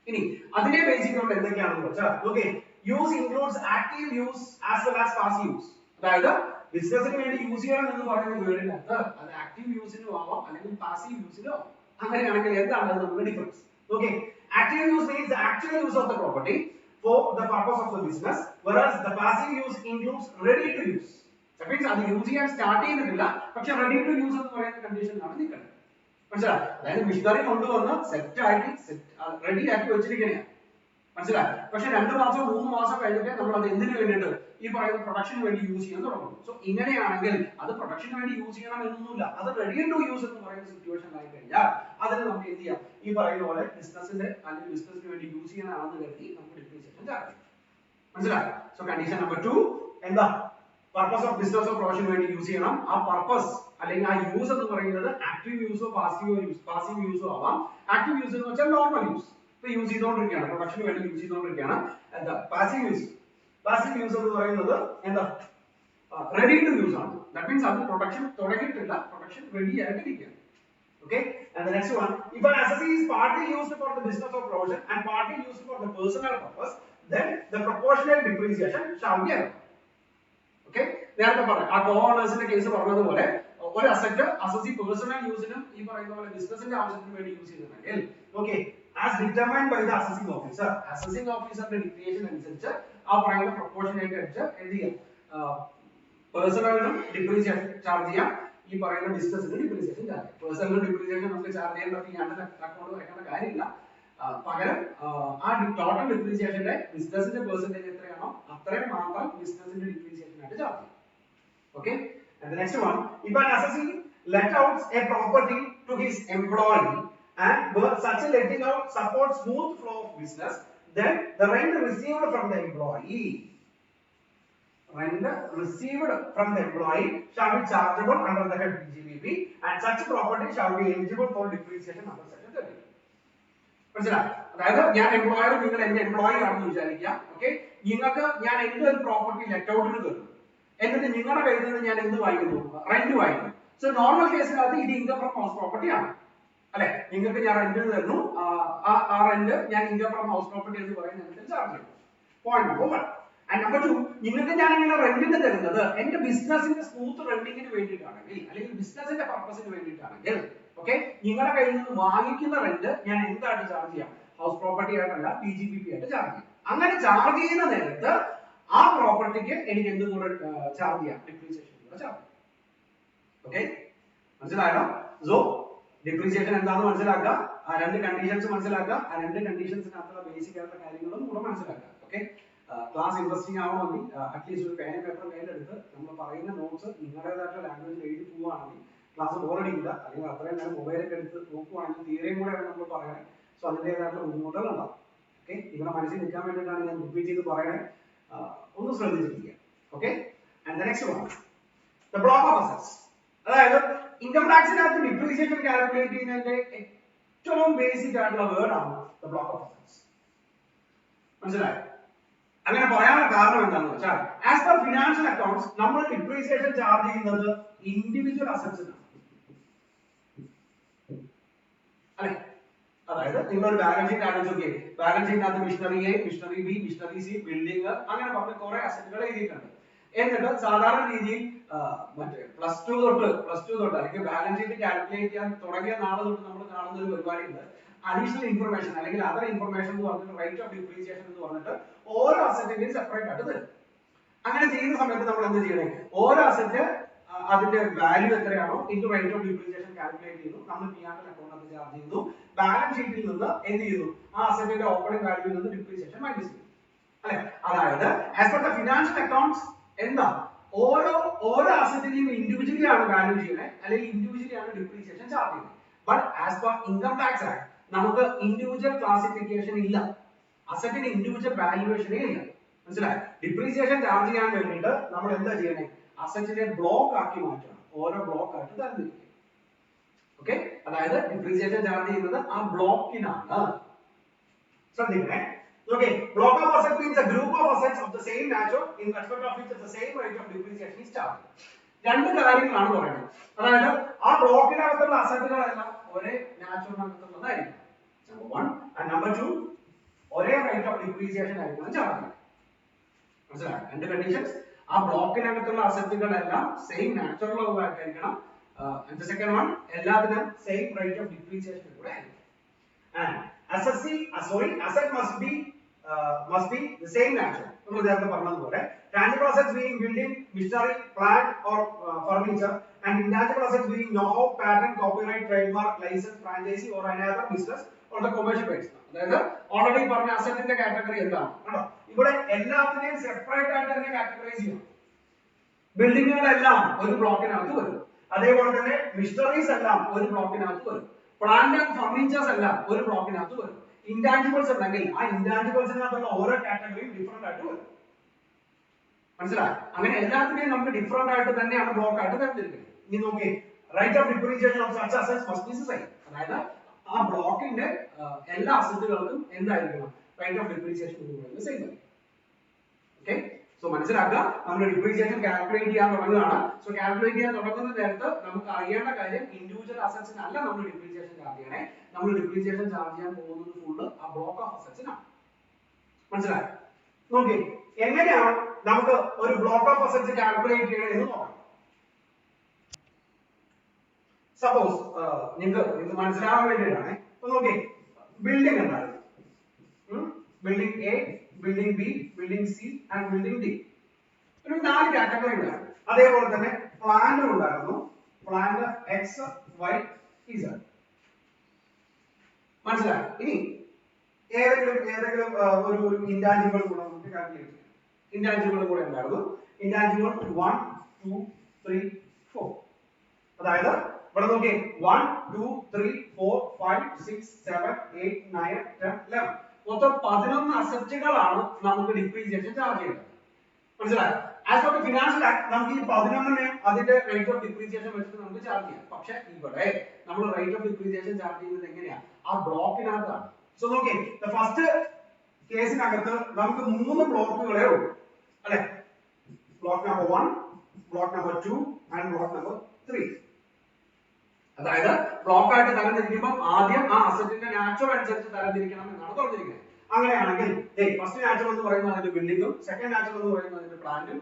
ഇനി അതിനെ ബേസിക് കൊണ്ട് എന്തൊക്കെയാണെന്ന് വെച്ചാൽ, okay, use includes active use as well as passive use. അതായത് ബിസിനസിന് വേണ്ടി യൂസ് ചെയ്യണം എന്ന് പറയുന്ന വേർഡിനകത്ത് അത് ആക്റ്റീവ് യൂസിനും ആവാം അല്ലെങ്കിൽ പാസീവ് യൂസിനും ആവാം. അങ്ങനെയാണെങ്കിൽ എന്താണ് നമ്മുടെ difference? Okay, active use means the actual use of the property for the purpose of the business, whereas the passive use includes ready to use. That means അത് യൂസ് ചെയ്യാൻ സ്റ്റാർട്ട് ചെയ്തിട്ടില്ല, പക്ഷെ റെഡി ടു യൂസ് എന്ന് പറയുന്ന കണ്ടീഷനിലാണ് നിൽക്കുന്നത്. മനസ്സിലായി? അതായത് missionary കൊണ്ടുവന്ന് സെറ്റ് ആക്കി റെഡി ആക്കി വെച്ചിരിക്കുകയാണ്. മനസ്സിലായി? പക്ഷെ 2 മാസം 3 മാസം കഴിഞ്ഞിട്ട് നമ്മൾ അത് എന്തിനു വേണ്ടിയിട്ട് ഈ പറയുന്ന പ്രൊഡക്ഷന് വേണ്ടി യൂസ് ചെയ്യാൻ തുടങ്ങും. സോ ഇങ്ങനെയാണെങ്കിൽ അത് പ്രൊഡക്ഷന് വേണ്ടി യൂസ് ചെയ്യണം എന്നൊന്നുമില്ല, അത് റെഡി ടു യൂസ് എന്ന് പറയുന്ന സിറ്റുവേഷൻ ആയി കഴിഞ്ഞാൽ അതിന് നമുക്ക് എന്ത് ചെയ്യാം, ഈ പറയുന്ന പോലെ ബിസിനസിന്റെ അല്ലെങ്കിൽ ബിസിനസിന് വേണ്ടി യൂസ് ചെയ്യാനാണെന്ന് കരുതി നമുക്ക് ഡിപ്രീസിയേഷൻ ചാർജ് ചെയ്യാം. മനസ്സിലായി? സോ കണ്ടീഷൻ നമ്പർ 2 എന്താ, purpose of business of profession വേണ്ടി യൂസ് ചെയ്യണം. ആ പർപ്പസ് അല്ലെങ്കിൽ ആ യൂസ് എന്ന് പറയുന്നത് ആക്റ്റീവ് യൂസോ പാസീവ് യൂസോ ആവാം. ആക്റ്റീവ് യൂസ് എന്ന് വെച്ചാൽ നോർമൽ യൂസ്, ഇപ്പൊ യൂസ് ചെയ്തുകൊണ്ടിരിക്കുകയാണ്, പ്രൊഡക്ഷന് വേണ്ടി യൂസ് ചെയ്തുകൊണ്ടിരിക്കുകയാണ്. എന്താ പാസീവ് യൂസ് എന്ന് പറയുന്നത് എന്താ, റെഡി ടു യൂസ് ആണ്. ദാറ്റ് മീൻസ് അത് പ്രൊഡക്ഷൻ തുടങ്ങിയിട്ടില്ല, പ്രൊഡക്ഷൻ റെഡി ആയിട്ടിരിക്കുകയാണ്. Okay, and the next one, if an assessee is partly used for the business or profession and partly used for the personal purpose, then the proportionate depreciation shall be allowed. Okay, നേരത്തെ പറഞ്ഞു ആ കോ-ഓണേഴ്സിന്റെ case പറഞ്ഞതുപോലെ ഒരു asset assessee personal യൂസിനും ഈ പറയുന്ന പോലെ ബിസിനസിന്റെ ആവശ്യത്തിന് വേണ്ടി യൂസ് ചെയ്തിട്ടുണ്ടെങ്കിൽ, okay, as determined by the assessing officer, assessing officerന്റെ ഡിക്റ്റേഷൻ അനുസരിച്ച് ആ പറയുന്ന പ്രൊപ്പോർഷനേറ്റ് ആയിട്ട് എന്ത് ചെയ്യാം, പേഴ്സണലിനും ഡിപ്രീസിയേഷൻ ചാർജ് ചെയ്യാം, ഈ പറയുന്ന ബിസിനസിന് ഡിപ്രീസിയേഷൻ ചാർജ് ചെയ്യാം. പേഴ്സണൽ ഡിപ്രീസിയേഷൻ നമുക്ക് ചാർജ് ചെയ്യേണ്ട അക്കൗണ്ട് വയ്ക്കേണ്ട കാര്യമില്ല. പകരം ആ ടോട്ടൽ ഡിപ്രീസിയേഷന്റെ ബിസിനസിന്റെ പെർസെന്റേജ് എത്രയാണോ അത്രയും മാത്രം ബിസിനസിന്റെ ഡിപ്രീസിയേഷൻ ആയിട്ട് ചാർജ് ചെയ്യും. Okay, and the next one, if an assessee let out a property to his employee and where such a letting out supports smooth flow of business, then the rent received from the employee shall be chargeable under the head BGBP, and such property shall be eligible for depreciation under section 30. മനസ്സിലായി? അതായത് ഞാൻ employer, നിങ്ങൾ എന്റെ employee ആണെന്ന് വിചാരിക്കുക. Okay, നിങ്ങൾക്ക് ഞാൻ എന്റെ ഒരു പ്രോപ്പർട്ടി ലെറ്റ് ഔട്ടിന് തരുന്നു, എന്നിട്ട് നിങ്ങളുടെ കയ്യിൽ നിന്ന് ഞാൻ എന്ത് വാങ്ങിക്കുന്നു, റെന്റ് വാങ്ങിക്കുന്നു. സോ നോർമൽ കേസിനകത്ത് ഇത് ഇൻകം ഫ്രം ഹൗസ് പ്രോപ്പർട്ടി ആണ് അല്ലെ. നിങ്ങൾക്ക് ഞാൻ റെന്റിന് തരുന്നു, ആ റെന്റ് ഞാൻ ഇൻകം ഫ്രം ഹൗസ് പ്രോപ്പർട്ടി എന്ന് പറയുന്നത് ചാർജ് ചെയ്യും. Point number 1. ആൻഡ് നമ്പർ 2, നിങ്ങൾക്ക് ഞാൻ ഇങ്ങനെ റെന്റിന് തരുന്നത് എന്റെ ബിസിനസിന്റെ സ്മൂത്ത് റണ്ണിങ്ങിന് വേണ്ടിയിട്ടാണെങ്കിൽ അല്ലെങ്കിൽ ബിസിനസിന്റെ പർപ്പസിന് വേണ്ടിയിട്ടാണെങ്കിൽ, ഓക്കെ, നിങ്ങളുടെ കയ്യിൽ നിന്ന് വാങ്ങിക്കുന്ന റെന്റ് ഞാൻ എന്തായിട്ട് ചാർജ് ചെയ്യാം, ഹൗസ് പ്രോപ്പർട്ടി ആയിട്ടല്ല PGBP ആയിട്ട് ചാർജ് ചെയ്യാം. അങ്ങനെ ചാർജ് ചെയ്യുന്ന നേരത്ത് ആ പ്രോപ്പർട്ടിക്ക് എനിക്ക് എന്തും കൂടെ ചാർജ് ചെയ്യാം, ഡിപ്രീസിയേഷൻ കൂടെ ചാർജ് ചെയ്യാം. ഓക്കെ, മനസ്സിലായോ? സോ ഡിപ്രീസിയേഷൻ എന്താണെന്ന് മനസ്സിലാക്കുക, ആ രണ്ട് കണ്ടീഷൻസ് മനസ്സിലാക്കുക, ആ രണ്ട് കണ്ടീഷൻസിനകത്തുള്ള ബേസിക് ആയിട്ടുള്ള കാര്യങ്ങളും കൂടെ മനസ്സിലാക്കുക. ഓക്കെ, ക്ലാസ് ഇൻട്രസ്റ്റിംഗ് ആവണമെങ്കിൽ അറ്റ്ലീസ്റ്റ് ഒരു പേന പേപ്പർ കയ്യിലെടുത്ത് നമ്മൾ പറയുന്ന നോട്ട്സ് നിങ്ങളുടേതായിട്ടുള്ള ലാംഗ്വേജിൽ എഴുതി പോവുകയാണെങ്കിൽ ക്ലാസ് ബോറടിക്കില്ല. അല്ലെങ്കിൽ അത്രയും നേരം മൊബൈലൊക്കെ എടുത്ത് നോക്കുവാണെങ്കിൽ തിയറിയും കൂടെയാണ് നമ്മൾ പറയണേ. സോ അതിൻ്റെതായിട്ടുള്ള ബുദ്ധിമുട്ടുകൾ ഉണ്ടാവും. ഓക്കെ, നിങ്ങളുടെ മനസ്സിൽ നിൽക്കാൻ വേണ്ടിയിട്ടാണ് ഞാൻ റിപ്പീറ്റ് ചെയ്ത് പറയണേ. ഒന്ന് ശ്രദ്ധിച്ചിരിക്കുക. Okay, and the next one, the block of assets. അതായത് ഇൻകം ടാക്സിനകത്ത് ഡിപ്രീസിയേഷൻ കാൽക്കുലേറ്റ് ചെയ്യുന്നതിന്റെ ഏറ്റവും ബേസിക് ആയിട്ടുള്ള വേർഡ് ആണ് ദ ബ്ലോക്ക് ഓഫ് അസറ്റ്സ്. മനസ്സിലായോ? അങ്ങനെ പറയാനുള്ള കാരണം എന്താണെന്ന് വെച്ചാൽ ആസ് പെർ ഫിനാൻഷ്യൽ അക്കൗണ്ട്സ് നമ്മൾ ഡിപ്രീസിയേഷൻ ചാർജ് ചെയ്യുന്നത് ഇൻഡിവിജ്വൽ അസറ്റ്സിനാണ്. അല്ലെ? അതായത് നിങ്ങളൊരു ബാലൻസ് ഷീറ്റ് ആലോചിച്ച് നോക്കിയേ. ബാലൻസ് ഷീറ്റിനകത്ത് machinery A, machinery B, machinery C, building അങ്ങനെ പറഞ്ഞ കുറെ അസറ്റുകൾ എഴുതിയിട്ടുണ്ട്. എന്നിട്ട് സാധാരണ രീതിയിൽ മറ്റേ പ്ലസ് ടു തൊട്ട് അല്ലെങ്കിൽ ബാലൻസ് ഷീറ്റ് കാൽക്കുലേറ്റ് ചെയ്യാൻ തുടങ്ങിയ നാളെ തൊട്ട് നമ്മൾ കാണുന്ന ഒരു പരിപാടിയുണ്ട്. അഡീഷണൽ ഇൻഫർമേഷൻ അല്ലെങ്കിൽ അതർ ഇൻഫർമേഷൻ എന്ന് പറഞ്ഞിട്ട് റേറ്റ് ഓഫ് ഡിപ്രീസിയേഷൻ എന്ന് പറഞ്ഞിട്ട് ഓരോ അസറ്റിന്റെയും സെപ്പറേറ്റ് ആയിട്ട് തരും. അങ്ങനെ ചെയ്യുന്ന സമയത്ത് നമ്മൾ എന്ത് ചെയ്യണേ? ഓരോ അസറ്റ് അതിന്റെ വാല്യൂ എത്രയാണോ into rate of depreciation calculate ചെയ്യുന്നു. നമ്മൾ P&L അക്കൗണ്ട് ചാർജ് ചെയ്യുന്നു. ബാലൻസ് ഷീറ്റിൽ നിന്ന് എന്ത് ചെയ്യുന്നു? ആ അസറ്റിന്റെ ഓപ്പണിംഗ് വാല്യൂവിൽ നിന്ന് ഡിപ്രീസിയേഷൻ മൈനസ് ചെയ്യുന്നു. അല്ലെ? അതായത് as per the financial accounts എന്താ ഓരോ അസറ്റിനെയും ഇൻഡിവിജ്വലി ആണ് വാല്യൂ ചെയ്യുന്നത്, അല്ലെങ്കിൽ ഇൻഡിവിജ്വലി ആണ് ഡിപ്രീസിയേഷൻ ചാർജ് ചെയ്യുന്നത്. But as per income tax act നമുക്ക് ഇൻഡിവിജ്വൽ ക്ലാസിഫിക്കേഷൻ ഇല്ല, അസറ്റിന്റെ ഇൻഡിവിജ്വൽ വാല്യുവേഷനേ ഇല്ല. മനസ്സിലായി? ഡിപ്രീസിയേഷൻ ചാർജ് ചെയ്യാൻ വേണ്ടിയിട്ട് നമ്മൾ എന്താ ചെയ്യണേ? അസറ്റിനെ ബ്ലോക്ക് ആക്കി മാറ്റണം, ഓരോ ബ്ലോക്ക് ആയിട്ട് തരംതിരിക്കുക. ഓക്കെ, അതായത് ഡിപ്രീസിയേഷൻ ചാർജ് ചെയ്യുന്നത് ആ ബ്ലോക്കിനാണ്. ശ്രദ്ധിക്കണേ. Okay, block of assets means a group of assets of the same nature in respect of which the same rate of depreciation is charged. രണ്ട് കാര്യങ്ങളാണ് പറയുന്നത്. അതായത് ആ ബ്ലോക്കിനകത്തുള്ള അസറ്റുകളെല്ലാം ഒരേ നാച്ചുറിനകത്തുള്ളതായിരിക്കും. നമ്പർ 1 ആൻഡ് നമ്പർ 2 ഒരേ റേറ്റ് ഓഫ് ഡിപ്രീസിയേഷൻ ആയിരിക്കണം ചാർജ് ചെയ്യുന്നത്. മനസ്സിലായോ? രണ്ട് കണ്ടീഷൻസ്. ആ ബ്ലോക്കിനകത്തുള്ള അസറ്റുകളെല്ലാം സെയിം നാച്ചുറലുള്ളതായിരിക്കണം. ആൻഡ് ദ സെക്കൻഡ് വൺ, എല്ലാത്തിനും സെയിം റേറ്റ് ഓഫ് ഡിപ്രീസിയേഷൻ കൂടെ ആയിരിക്കും. And asset must be the same nature. നമ്മൾ നേരത്തെ പറഞ്ഞതുപോലെ tangible assets being building, machinery, plant or furniture, and intangible assets being know-how, patent, copyright, trademark, license, franchisee or any other business on the commercial basis. അതായത് already പറഞ്ഞ അസറ്റിന്റെ category എന്താണ് കേട്ടോ? ഇവിടെ എല്ലാത്തിനെയും separate ആയിട്ട് തന്നെ കാറ്റഗറൈസ് ചെയ്യണം. ബിൽഡിങ്ങുകളെല്ലാം ഒരു ബ്ലോക്കിനകത്ത് വരും. അതേപോലെ തന്നെ മിഷനറീസ് എല്ലാം ഒരു ബ്ലോക്കിനകത്ത് വരും. പ്ലാന്റ് ആൻഡ് ഫർണിച്ചേഴ്സ് എല്ലാം ഒരു ബ്ലോക്കിനകത്ത് വരും. ഇൻടാഞ്ചിബിൾസ് ഉണ്ടെങ്കിൽ ആ ഇൻടാഞ്ചിബിൾസിനകത്തുള്ള ഓരോ കാറ്റഗറിയും ഡിഫറെന്റ് ആയിട്ട് വരും. മനസ്സിലായോ? അങ്ങനെ എല്ലാത്തിനെയും നമുക്ക് ഡിഫറെന്റ് ആയിട്ട് തന്നെയാണ് ബ്ലോക്ക് ആയിട്ട് തരത്തിരിക്കുന്നത്. ഇനി നോക്കി, rate of depreciation of such assets must be same. അതായത് ആ ബ്ലോക്കിന്റെ എല്ലാ അസറ്റുകൾക്കും എന്തായിരിക്കണം? റേറ്റ് ഓഫ് ഡിപ്രീസിയേഷൻ എന്ന് പറയുന്നത് സെയിം ആയിരിക്കും. ഓക്കെ, സോ മനസ്സിലാക്കുക, നമ്മൾ ഡിപ്രീസിയേഷൻ കാൽക്കുലേറ്റ് ചെയ്യാൻ തുടങ്ങുകയാണ്. സോ കാൽക്കുലേറ്റ് ചെയ്യാൻ തുടങ്ങുന്ന നേരത്ത് നമുക്ക് അറിയേണ്ട കാര്യം, ഇൻഡിവിജ്വൽ അസറ്റ്സിനല്ല നമ്മൾ ഡിപ്രീസിയേഷൻ ചാർജ് ചെയ്യണേ. നമ്മൾ ഡിപ്രീസിയേഷൻ ചാർജ് ചെയ്യാൻ പോകുന്നത് ഫുള്ള് ആ ബ്ലോക്ക് ഓഫ് അസറ്റ്സിനാണ്. മനസ്സിലായോ? നോക്കി, എങ്ങനെയാണ് നമുക്ക് ഒരു ബ്ലോക്ക് ഓഫ് അസറ്റ്സ് കാൽക്കുലേറ്റ് ചെയ്യണം എന്ന് നോക്കാം. സപ്പോസ് നിങ്ങൾക്ക് മനസ്സിലാവാൻ വേണ്ടിയിട്ടാണ്. അപ്പൊ നോക്കി, ബിൽഡിംഗ് ഉണ്ടായിരുന്നു. Building A, building B, building C and building D. ഒരു 4 കാറ്റഗറി ഉണ്ടായിരുന്നു. അതേപോലെ തന്നെ പ്ലാന്റ് ഉണ്ടായിരുന്നു. Plant X, Y, Z. മനസ്സിലായോ? ഇനി ഏതെങ്കിലും ഒരു ഇൻടാഞ്ചിബിൾ കൂടെ നമുക്ക് കാൽക്കുലേറ്റ് ചെയ്യാം. ഇൻടാഞ്ചിബിൾ കൂടെ ഉണ്ടായിരുന്നു. ഇൻടാഞ്ചിബിൾ 1 2 3 4. അതായത് ഇവിടെ നോക്കിയേ, 1 2 3 4 5 6 7 8 9 10 11. മൊത്തം 11 അസറ്റുകളാണ് നമുക്ക് ഡിപ്രീസിയേഷൻ ചാർജ് ചെയ്യുന്നത്. മനസ്സിലായോ? ആസ് പെർ ഫിനാൻഷ്യൽ ആക്ട് നമുക്ക് ഈ 11നെ അതിന്റെ റേറ്റ് ഓഫ് ഡിപ്രീസിയേഷൻ വെച്ചിട്ട് നമുക്ക് ചാർജ് ചെയ്യാം. പക്ഷെ ഇവിടെ നമ്മൾ റേറ്റ് ഓഫ് ഡിപ്രീസിയേഷൻ ചാർജ് ചെയ്യുന്നത് എങ്ങനെയാ? ആ ബ്ലോക്കിനകത്താണ്. സോ നോക്കിയേ, ഫസ്റ്റ് കേസിനകത്ത് നമുക്ക് 3 ബ്ലോക്കുകളേ ഉള്ളൂ, അല്ലെ? Block number 1, block number 2 and block number 3. അതായത് ബ്ലോക്ക് ആയിട്ട് തരംതിരിക്കുമ്പോൾ ആദ്യം ആ അസറ്റിന്റെ നാച്ചുറൽ അനുസരിച്ച് തരംതിരിക്കണം എന്നാണ് പറഞ്ഞിരിക്കുന്നത്. അങ്ങനെയാണെങ്കിൽ ഫസ്റ്റ് നാച്ചുറൽ എന്ന് പറയുന്നത് അതിന്റെ ബിൽഡിംഗും, സെക്കൻഡ് നാച്ചുറൽ എന്ന് പറയുന്നത് അതിന്റെ പ്ലാന്റും,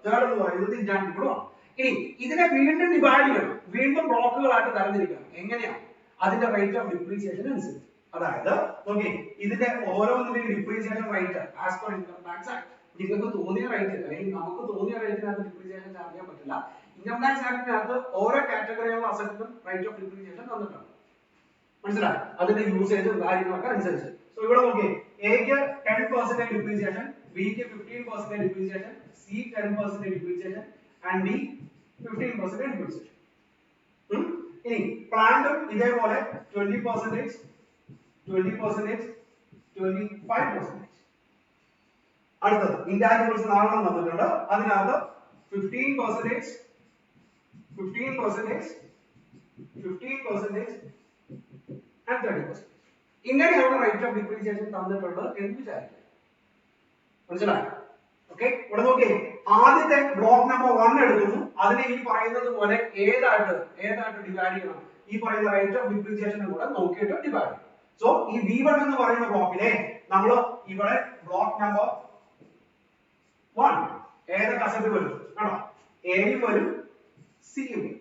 തേർഡ് എന്ന് പറയുന്നത് ഇൻടാഞ്ചിബിളും ആണ്. ഇനി ഇതിനെ വീണ്ടും ഡിവൈഡ് ചെയ്യണം, വീണ്ടും ബ്ലോക്കുകളായിട്ട് തരംതിരിക്കണം. എങ്ങനെയാണ്? അതിന്റെ റേറ്റ് ഓഫ് ഡിപ്രീസിയേഷൻ അനുസരിച്ച്. അതായത് നോക്കി, ഇതിന്റെ ഓരോന്നിന്റെയും depreciation rate as per income tax act നിങ്ങൾക്ക് തോന്നിയ റേറ്റ് അല്ലെങ്കിൽ നമുക്ക് തോന്നിയ റേറ്റിനകത്ത് ഡിപ്രീസിയേഷൻ ചാർജ് ചെയ്യാൻ പറ്റില്ല. ഇൻകം ടാക്സ് ആക്ടിനകത്ത് ഓരോ കാറ്റഗറിയുള്ള അസറ്റിനും റേറ്റ് ഓഫ് ഡിപ്രീസിയേഷൻ തന്നിട്ടുണ്ട്. മനസ്സിലായോ? അതിന്റെ യൂസേജും കാര്യങ്ങളൊക്കെ അനുസരിച്ച്. സോ ഇവിടെ നോക്കിയേ, എക്ക് 10% ഡിപ്രീസിയേഷൻ, ബിക്ക് 15% depreciation, C 10% depreciation and D 15% depreciation. ഇനി പ്ലാന്റും ഇതേപോലെ 20%, 20%, 25%. അടുത്തത് ഇൻടാഞ്ചിബിൾസ് 4 തന്നിട്ടുണ്ട്. അതിനകത്ത് 15%, 15%, 15% and 30%. ഇങ്ങനെയാണ് റേറ്റ് ഓഫ് ഡിപ്രീസിയേഷൻ തന്നിട്ടുള്ളത് എന്ന് വിചാരിക്കുക. മനസ്സിലായോ? ഓക്കെ, ഇവിടെ നോക്കിയേ, ആദ്യത്തെ ബ്ലോക്ക് നമ്പർ 1 എടുക്കുന്നു. അതിനെ ഈ പറയുന്നത് പോലെ ഏതായിട്ട് ഡിവൈഡ് ചെയ്യണം? ഈ പറയുന്ന റേറ്റ് ഓഫ് ഡിപ്രീസിയേഷനും കൂടെ നോക്കിയിട്ട് ഡിവൈഡ് ചെയ്യണം. സോ ഈ V1 എന്ന് പറയുന്ന ബ്ലോക്കിനെ നമ്മൾ ഇവിടെ ബ്ലോക്ക് നമ്പർ 1 ഏതൊക്കെ അസറ്റ് വരും? ആണോ, എയും വരും സിയും വരും.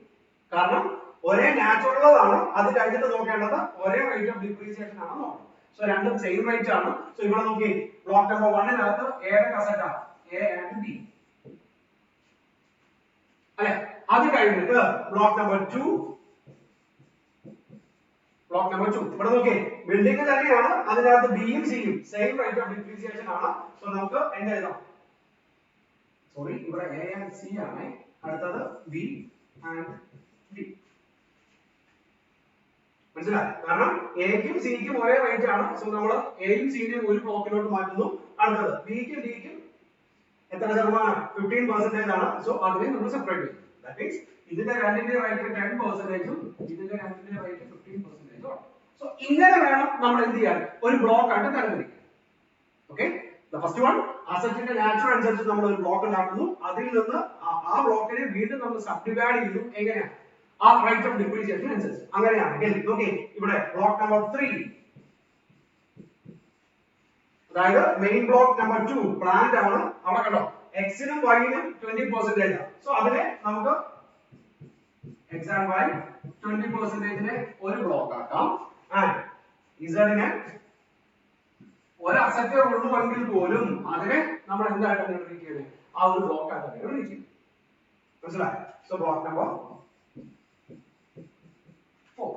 കാരണം ഒരേ നാച്ചുറൽ ആണ്, അത് കഴിഞ്ഞിട്ട് നോക്കേണ്ടത് ഒരേ റേറ്റ് ഓഫ് ഡിപ്രീസിയേഷൻ ആണ് നോക്കണം. സോ രണ്ടും സെയിം റേറ്റ് ആണ്. സോ ഇവിടെ നോക്കി ബ്ലോക്ക് നമ്പർ 1-നകത്ത് ഏതൊക്കെ അസറ്റാ? എ ആൻഡ് ബി അല്ലെ. അത് കഴിഞ്ഞിട്ട് ബ്ലോക്ക് നമ്പർ 2, ഇവിടെ നോക്കി ബിൽഡിംഗ് തന്നെയാണ്, അതിനകത്ത് ബിയും സിയും സെയിം റേറ്റ് ഓഫ് ഡിപ്രീസിയേഷൻ ആണ്. സോ നമുക്ക് എന്ത് എഴുതാം? സോറി, ഇവിടെ എ ആൻഡ് സി ആണ്, അടുത്തത് ബി ആൻഡ് ഡി. മനസ്സിലായി? കാരണം എക്കും സിക്കും ഒരേ റേറ്റ് ആണ്. സോ നമ്മൾ എയും സിയും ഒരു ബ്ലോക്കിലോട്ട് മാറ്റുന്നു. അടുത്തത് ബിക്കും ഡിക്കും എത്ര ശതമാനം? 15% ആണ്. സോ അതിനെ നമ്മൾ സെപ്പറേറ്റ് ചെയ്യും. ദാറ്റ് മീൻസ് ഇതിന്റെ രണ്ടിന്റെ റേറ്റ് 10%ഉം ഇതിന്റെ രണ്ടിന്റെ റേറ്റ് 15%ഉം ആണ്. സോ ഇങ്ങനെ വേണം നമ്മൾ എന്ത് ചെയ്യാൻ? ഒരു ബ്ലോക്ക് ആയിട്ട് തരംതിരിക്കാൻ. ഓക്കെ, ദ ഫസ്റ്റ് വൺ, അസറ്റിന്റെ നാച്ചുറൽ അനുസരിച്ച് നമ്മൾ ഒരു ബ്ലോക്ക് ഉണ്ടാക്കുന്നു. അതിൽ നിന്ന് ആ ബ്ലോക്കിനെ വീണ്ടും നമ്മൾ സബ്ഡിവൈഡ് ചെയ്യുന്നു. എങ്ങനെയാണ്? ആ റേറ്റ് ഓഫ് ഡിപ്രീസിയേഷൻ അനുസരിച്ച്. അങ്ങനെയാണെങ്കിൽ നോക്കി ഇവിടെ ബ്ലോക്ക് നമ്പർ 3, അതായത് മെയിൻ ബ്ലോക്ക് നമ്പർ 2 പ്ലാന്റ് ആണ്. അവിടെ കണ്ടോ എക്സിനും വൈനും 20% ആണ്. സോ അതിനെ നമുക്ക് x and y 20%നെ ഒരു ബ്ലോക്ക് ആക്കാം. ആൻഡ് z-നെ ഒരു അസറ്റ് ഉള്ളുവെങ്കിൽ പോലും അതിനെ നമ്മൾ എന്തായിട്ടാണ് ട്രീറ്റ് ചെയ്യുന്നത്? ആ ഒരു ബ്ലോക്ക് ആയിട്ടാണ് ട്രീറ്റ് ചെയ്യുന്നത്. മനസ്സിലായോ? So block number 4.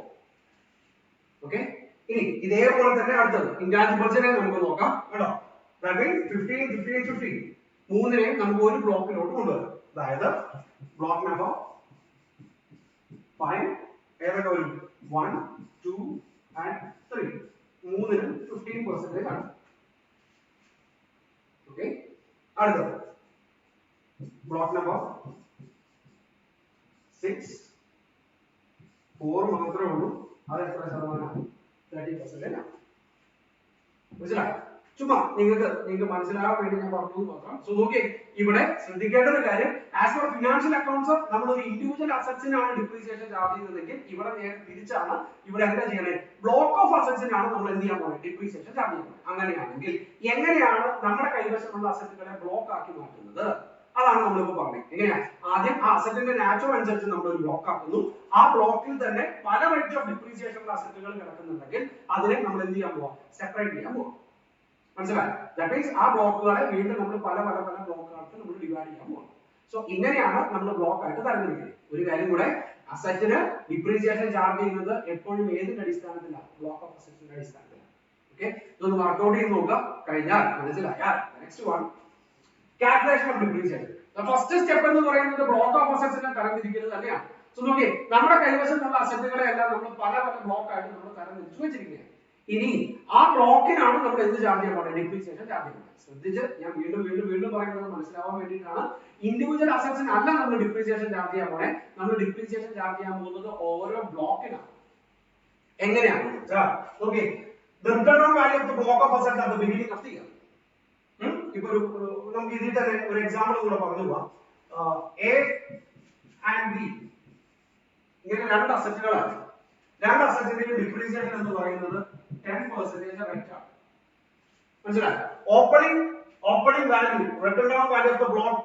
ഓക്കെ, ഇനി ഇതേപോലെ തന്നെ അടുത്തത് ഇൻടാഞ്ചിബിൾസിനെ നമുക്ക് നോക്കാം. കേട്ടോ, ദാറ്റ് മീൻസ് 15, 15, 15 മൂന്നിനെ നമുക്ക് ഒരു ബ്ലോക്കിലോട്ട് കൊണ്ടുവരാം. അതായത് ബ്ലോക്ക് നമ്പർ 5 ഏതൊക്കെ വരും? 1, 2 and 3 മൂന്നിനും 15% ആണ്. ഓക്കെ, അടുത്തത് ബ്ലോക്ക് നമ്പർ 6, 4 മാത്രമേ ഉള്ളൂ. അത് എത്ര ശതമാനം? 30% ആണ്. മനസ്സിലായോ? ചുമ്മാ നിങ്ങൾക്ക് മനസ്സിലാവാൻ വേണ്ടി ഞാൻ പറഞ്ഞു മാത്രം. സോ നോക്കിയേ, ഇവിടെ ശ്രദ്ധിക്കേണ്ട ഒരു കാര്യം, ആസ് പെർ ഫിനാൻഷ്യൽ അക്കൗണ്ട്സ് നമ്മൾ ഒരു ഇൻഡിവിജ്വൽ അസറ്റ്സിനാണ് ഡിപ്രീസിയേഷൻ ചാർജ് ചെയ്യുന്നതെങ്കിൽ ഇവിടെ നേരെ തിരിച്ചാണ്. ഇവിടെ എന്താ ചെയ്യണേ? ബ്ലോക്ക് ഓഫ് അസറ്റ്സിനാണ് നമ്മൾ എന്ത് ചെയ്യാൻ പോകുന്നത്? ഡിപ്രീസിയേഷൻ ചാർജ് ചെയ്യുന്നത്. അങ്ങനെയാണെങ്കിൽ എങ്ങനെയാണ് നമ്മുടെ കൈവശമുള്ള അസറ്റുകളെ ബ്ലോക്ക് ആക്കി മാറ്റുന്നത്? അതാണ് നമ്മളിപ്പോ പറഞ്ഞത്. എങ്ങനെയാ? ആദ്യം ആ അസറ്റിന്റെ നാച്ചുറൽ അനുസരിച്ച് നമ്മൾ ഒരു ബ്ലോക്ക് ആക്കുന്നു. ആ ബ്ലോക്കിൽ തന്നെ പല റേറ്റ് ഓഫ് ഡിപ്രീസിയേഷൻ ഉള്ള അസറ്റുകൾ കിടക്കുന്നുണ്ടെങ്കിൽ അതിനെ നമ്മൾ എന്ത് ചെയ്യാൻ പോവാം? സെപ്പറേറ്റ് ചെയ്യാൻ പോവാം. മനസ്സിലായോ? ദാറ്റ് മീൻസ് ആ ബ്ലോക്കുകളെ വീണ്ടും നമ്മൾ പല ബ്ലോക്കുകളായിട്ട് നമ്മൾ ഡിവൈഡ് ചെയ്യാൻ പോവാം. സോ ഇങ്ങനെയാണ് നമ്മൾ ബ്ലോക്ക് ആയിട്ട് തരംതിരിക്കുന്നത്. ഒരു കാര്യം കൂടെ, അസറ്റിന് ഡിപ്രീസിയേഷൻ ചാർജ് ചെയ്യുന്നത് എപ്പോഴും ഏതിന്റെ അടിസ്ഥാനത്തിലാണ്? ബ്ലോക്ക് ഓഫ് അസറ്റ്സിന്റെ അടിസ്ഥാനത്തിലാണ്. ഓക്കെ, ഇതൊന്ന് വർക്ക്ഔട്ട് ചെയ്ത് നോക്കാം. കഴിഞ്ഞാൽ മനസ്സിലായാൽ next one, calculation of depreciation. First step എന്ന് പറയുന്നത് ബ്ലോക്ക് ഓഫ് അസറ്റ്സിനെ തരംതിരിക്കുന്നത് തന്നെയാണ്. സോ നോക്കിയേ, നമ്മുടെ കൈവശമുള്ള അസറ്റുകളെ എല്ലാം നമ്മൾ പല ബ്ലോക്ക് ആയിട്ട് നമ്മൾ തരംതിരിച്ചു വെച്ചിരിക്കുകയാണ്. ഇനി ആ ബ്ലോക്കിനാണ് നമ്മൾ എന്ത് ചാർജ് ചെയ്യാൻ പോകുന്നത്? ഡിപ്രീസിയേഷൻ ചാർജ് ചെയ്യുന്നത്. ശ്രദ്ധിച്ച് ഞാൻ വീണ്ടും പറയുന്നത് മനസ്സിലാവാൻ വേണ്ടിയിട്ടാണ്. ഇൻഡിവിജ്വൽ അസറ്റ്സിന് അല്ല നമ്മൾ ഡിപ്രീസിയേഷൻ ചാർജ് ചെയ്യാൻ പോണേ. നമ്മൾ ഡിപ്രീസിയേഷൻ ചാർജ് ചെയ്യാൻ പോകുന്നത് ഓരോ ബ്ലോക്കിനാണ്. എങ്ങനെയാണ്? Okay, the return on value of the block of assets at the beginning of the year. ഇപ്പൊ നമുക്ക് ഇതിൽ തന്നെ ഒരു എക്സാമ്പിൾ കൂടെ പറഞ്ഞു പോവാം. എ ആൻഡ് ബി ഇങ്ങനെ രണ്ട് അസറ്റുകളാണ്. രണ്ട് അസറ്റിന്റെയും ഡിപ്രീസിയേഷൻ എന്ന് പറയുന്നത് 10% റേറ്റ് ആണ്. മനസ്സിലായോ? Opening value, return on value of the block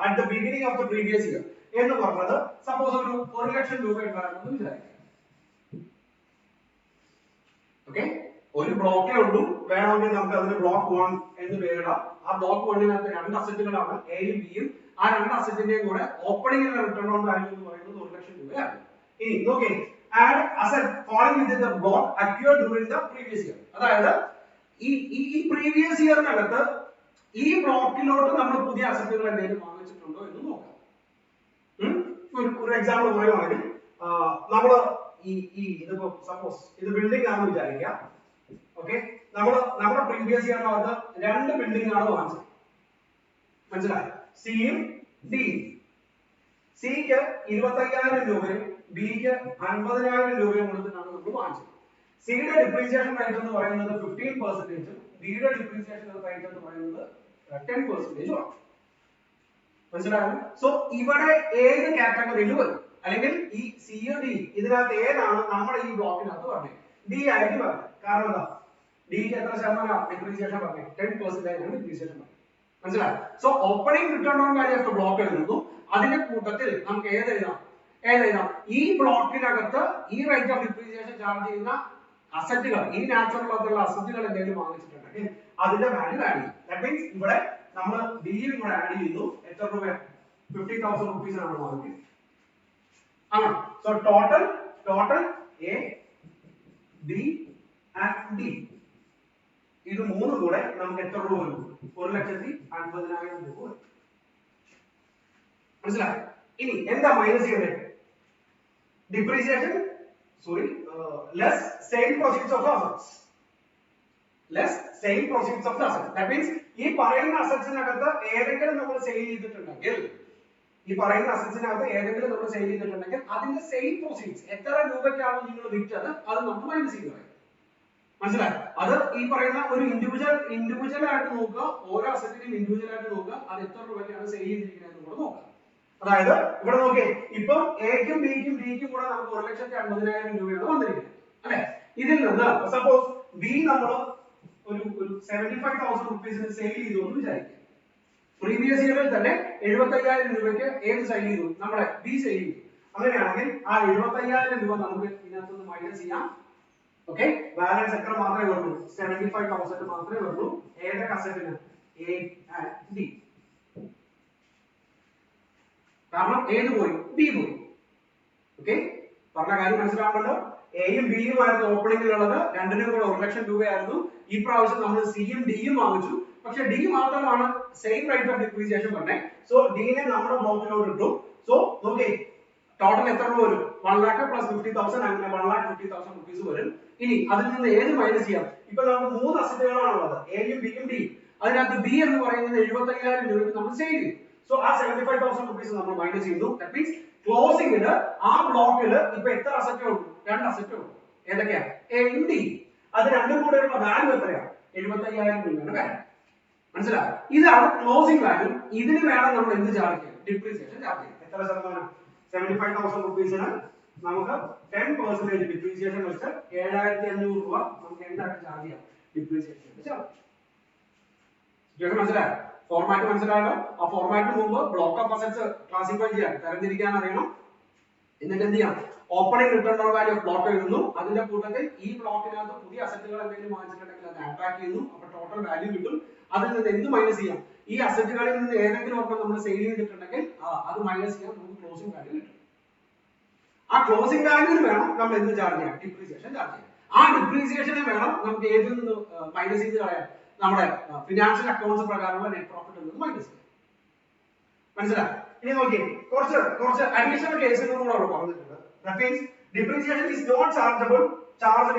at the beginning of the previous year എന്ന് പറഞ്ഞത് സപ്പോസ് ഒരു 1 ലക്ഷം രൂപ ഉണ്ടാകുമെന്ന് വിചാരിക്കുക. ഓക്കെ, ഒരു ബ്ലോക്കേ ഉള്ളൂ. വേണമെങ്കിൽ നമുക്ക് അതിന് ബ്ലോക്ക് 1 എന്ന് പേരിടാം. ആ ബ്ലോക്ക് 1-നകത്ത് രണ്ട് അസറ്റുകളാണ്, എയും ബിയും. ആ രണ്ട് അസറ്റിന്റെയും കൂടെ ഓപ്പണിംഗിലെ റിട്ടേൺ ഓൺ വാല്യൂ എന്ന് പറയുന്നത് 1 ലക്ഷം രൂപയാണ്. ഇനി നോക്കേ, add asset falling within the block acquired during the previous year. അതായത് ഈ പ്രീവിയസ് ഇയറിനകത്ത് ഈ ബ്ലോക്കിലോട്ട് നമ്മൾ പുതിയ അസറ്റുകൾ എന്തെങ്കിലും വാങ്ങിച്ചിട്ടുണ്ടോ എന്ന് നോക്കാം. ഒരു എക്സാമ്പിൾ പറയുവാണെങ്കിൽ നമ്മൾ ഇതിപ്പോ സപ്പോസ് ഇത് ബിൽഡിംഗ് ആണെന്ന് വിചാരിക്കുക. ഓക്കെ, നമ്മുടെ പ്രീവിയസ് ഇയറിനകത്ത് 2 ബിൽഡിംഗ് ആണ് വാങ്ങിച്ചത്. മനസ്സിലായോ? സിയും ഡിയും. സിക്ക് 25,000 രൂപയും ബിക്ക് 50,000 രൂപയും കൊടുത്തിട്ടാണ് നമ്മൾ വാങ്ങിച്ചത്. സിയുടെ ഡിപ്രീസിയേഷൻ റേറ്റ് എന്ന് പറയുന്നത് 15%, ഡിയുടെ ഡിപ്രീസിയേഷൻ റേറ്റ് എന്ന് പറയുന്നത് 10% ആണ്. മനസ്സിലായോ? സോ ഇവിടെ ഏത് കാറ്റഗറിയിൽ വരും, അല്ലെങ്കിൽ ഈ സിയോ ഡി ഇതിനകത്ത് ഏതാണ് നമ്മുടെ ഈ ബ്ലോക്കിനകത്ത് പറഞ്ഞത്? ഡി ആയിരിക്കും പറഞ്ഞത്. കാരണം എന്താ? ഡിക്ക് എത്ര ശതമാനം ഡിപ്രീസിയേഷൻ പറഞ്ഞു? 10% ആണ് ഡിപ്രീസിയേഷൻ പറഞ്ഞത്. മനസ്സിലായോ? So opening return on value of block എഴുതുന്നു. അതിന്റെ കൂട്ടത്തിൽ നമുക്ക് ഏതെഴുതാം? ഈ ബ്ലോക്കിനകത്ത് ഈ റേറ്റ് ഓഫ് ഡിപ്രീസിയേഷൻ ചാർജ് ചെയ്യുന്ന അസറ്റുകൾ, ഈ നാച്ചുറൽ ആയിട്ടുള്ള അസറ്റുകൾ എന്തെങ്കിലും വാങ്ങിച്ചിട്ടുണ്ടെങ്കിൽ അതിന്റെ വാല്യൂ ആഡ് ചെയ്യും. ദാറ്റ് മീൻസ് ഇവിടെ നമ്മൾ ഡിയും കൂടെ ആഡ് ചെയ്യുന്നു. എത്ര രൂപ? 50,000 rupees ആണ് വാങ്ങിക്കുന്നത്. അങ്ങനെ so total A B and D ഇത് മൂന്നും കൂടെ നമുക്ക് എത്ര രൂപ വരും? 1,50,000 രൂപ വരും. മനസ്സിലായോ? ഇനി എന്താ മൈനസ് ചെയ്യേണ്ടത്? Depreciation less sale proceeds of assets. That means ഈ പറയുന്ന അസറ്റ്സിനകത്ത് ഏതെങ്കിലും നമ്മൾ സെയിൽ ചെയ്തിട്ടുണ്ടെങ്കിൽ അതിന്റെ സെയിൽ പ്രൊസീഡ്സ് എത്ര രൂപയ്ക്കാണ് നിങ്ങൾ വിറ്റത് അത് നമ്മൾ മൈനസ് ചെയ്ത്. മനസ്സിലായോ? അത് ഈ പറയുന്ന ഒരു ഇൻഡിവിജ്വൽ ആയിട്ട് നോക്കുക, ഓരോ അസറ്റിനും ഇൻഡിവിജ്വൽ ആയിട്ട് നോക്കുക, അത് എത്ര രൂപയ്ക്കാണ് സെയിൽ ചെയ്തിരിക്കുന്നത് എന്ന് കൂടെ നോക്കുക. അതായത് ഇവിടെ നോക്കിയേ, ഇപ്പൊ എക്കും ബിക്കും ഡിക്കും കൂടെ നമുക്ക് 1,50,000 രൂപയാണ് വന്നിരിക്കുന്നത് അല്ലെ? ഇതിൽ നിന്ന് സപ്പോസ് ബി നമ്മൾ ഒരു 75,000 rupees സെയിൽ ചെയ്തു എന്ന് വിചാരിക്കുക. പ്രീവിയസ് ഇയറിൽ തന്നെ 75,000 രൂപയ്ക്ക് ഏത് സെയിൽ ചെയ്തു? നമ്മുടെ ബി സെയിൽ ചെയ്തു. അങ്ങനെയാണെങ്കിൽ ആ 75,000 രൂപ നമുക്ക് ഇതിനകത്ത് മൈനസ് ചെയ്യാം. ഓക്കെ, ബാലൻസ് എത്ര മാത്രമേ വരുള്ളൂ? 75,000 മാത്രമേ വരുള്ളൂ. ഏതൊക്കെ അസറ്റിന്? A and D. കാരണം ഏത് പോയി? ബി പോയി. ഓക്കെ, പറഞ്ഞ കാര്യം മനസ്സിലാവുന്നുണ്ടോ? എയും ബിയും ആയിരുന്നു ഓപ്പണിംഗിലുള്ളത്. രണ്ടിനും കൂടെ 1,00,000 രൂപയായിരുന്നു. ഈ പ്രാവശ്യം നമ്മൾ സിയും ഡിയും വാങ്ങിച്ചു. പക്ഷെ ഡി മാത്രമാണ് സെയിം റേറ്റ് ഓഫ് ഡിപ്രീസിയേഷൻ പറഞ്ഞത്. സോ ഡിനെ നമ്മുടെ ബ്ലോക്കിലോട്ട് ഇട്ടു. സോ നോക്കേ, ടോട്ടൽ എത്ര രൂപ വരും? 1,00,000 plus 50,000, അങ്ങനെ 1,50,000 rupees വരും. ഇനി അതിൽ നിന്ന് ഏത് മൈനസ് ചെയ്യാം? ഇപ്പൊ നമുക്ക് 3 അസറ്റുകളാണുള്ളത്, എയും ബിയും ഡിയും. അതിനകത്ത് ബി എന്ന് പറയുന്നത് 75,000 രൂപയ്ക്ക് നമ്മൾ സെയിൽ ചെയ്തു. സോ ആ 75,000 rupees നമ്മൾ മൈനസ് ചെയ്തു. ദാറ്റ് മീൻസ് ക്ലോസിംഗില് ആ ബ്ലോക്കിൽ ഇപ്പൊ എത്ര അസറ്റേ ഉള്ളൂ? 2 അസറ്റേ ഉള്ളൂ. ഏതൊക്കെയാ? എയും ഡി. അത് രണ്ടും കൂടെയുള്ള വാല്യൂ എത്രയാ? 75,000 രൂപയാണ് വാല്യൂ. മനസ്സിലായോ? ഇതാണ് ക്ലോസിംഗ് വാല്യൂ. ഇതിന് വേണം നമ്മൾ എന്ത് ചാർജ് ചെയ്യാം? ഡിപ്രീസിയേഷൻ ചാർജ് ചെയ്യാം. എത്ര ശതമാനം? 75,000 rupeesന് നമുക്ക് 10% ഡിപ്രീസിയേഷൻ വെച്ച് 7,500 രൂപ നമുക്ക് എന്തായിട്ട് ചാർജ് ചെയ്യാം? Depreciation charge. മനസ്സിലായോ? ഫോർമാറ്റ് മനസ്സിലായല്ലോ? ആ ഫോർമാറ്റിന് മുമ്പ് ബ്ലോക്ക് ഓഫ് അസറ്റ്സ് ക്ലാസിഫൈ ചെയ്യാൻ, തരംതിരിക്കാൻ അറിയണം. എന്നിട്ട് എന്ത് ചെയ്യാം? Opening return on value of block എഴുതുന്നു. അതിന്റെ കൂട്ടത്തിൽ ഈ ബ്ലോക്കിനകത്ത് പുതിയ അസറ്റുകൾ എന്തെങ്കിലും വാങ്ങിച്ചിട്ടുണ്ടെങ്കിൽ അത് അട്രാക്ട് ചെയ്യുന്നു. അപ്പൊ ടോട്ടൽ വാല്യൂ കിട്ടും. അതിൽ നിന്ന് എന്ത് മൈനസ് ചെയ്യാം? ഈ അസറ്റുകളിൽ നിന്ന് ഏതെങ്കിലും ഒരെണ്ണം നമ്മൾ സെയിൽ ചെയ്തിട്ടുണ്ടെങ്കിൽ അത് മൈനസ് ചെയ്യാൻ നമുക്ക് ക്ലോസിംഗ് വാല്യൂ കിട്ടും. ആ ക്ലോസിംഗ് വാല്യൂവിന് വേണം നമ്മൾ എന്ത് ചാർജ് ചെയ്യാം? ഡിപ്രീസിയേഷൻ ചാർജ് ചെയ്യാം. ആ ഡിപ്രീസിയേഷനെ വേണം നമുക്ക് ഏതിൽ നിന്ന് മൈനസ് ചെയ്ത് കളയാൻ? നമ്മുടെ ഫിനാൻഷ്യൽ അക്കൗണ്ട്സ് പ്രകാരമുള്ള നെറ്റ് പ്രോഫിറ്റ് നിന്ന് മൈനസ് ചെയ്യാം. മനസ്സിലായി? ഇനി നോക്കിയേ, കുറച്ച് അഡീഷണൽ കേസുകൾ കൂടെ അവിടെ പറഞ്ഞിട്ടുണ്ട്. That means depreciation is not charged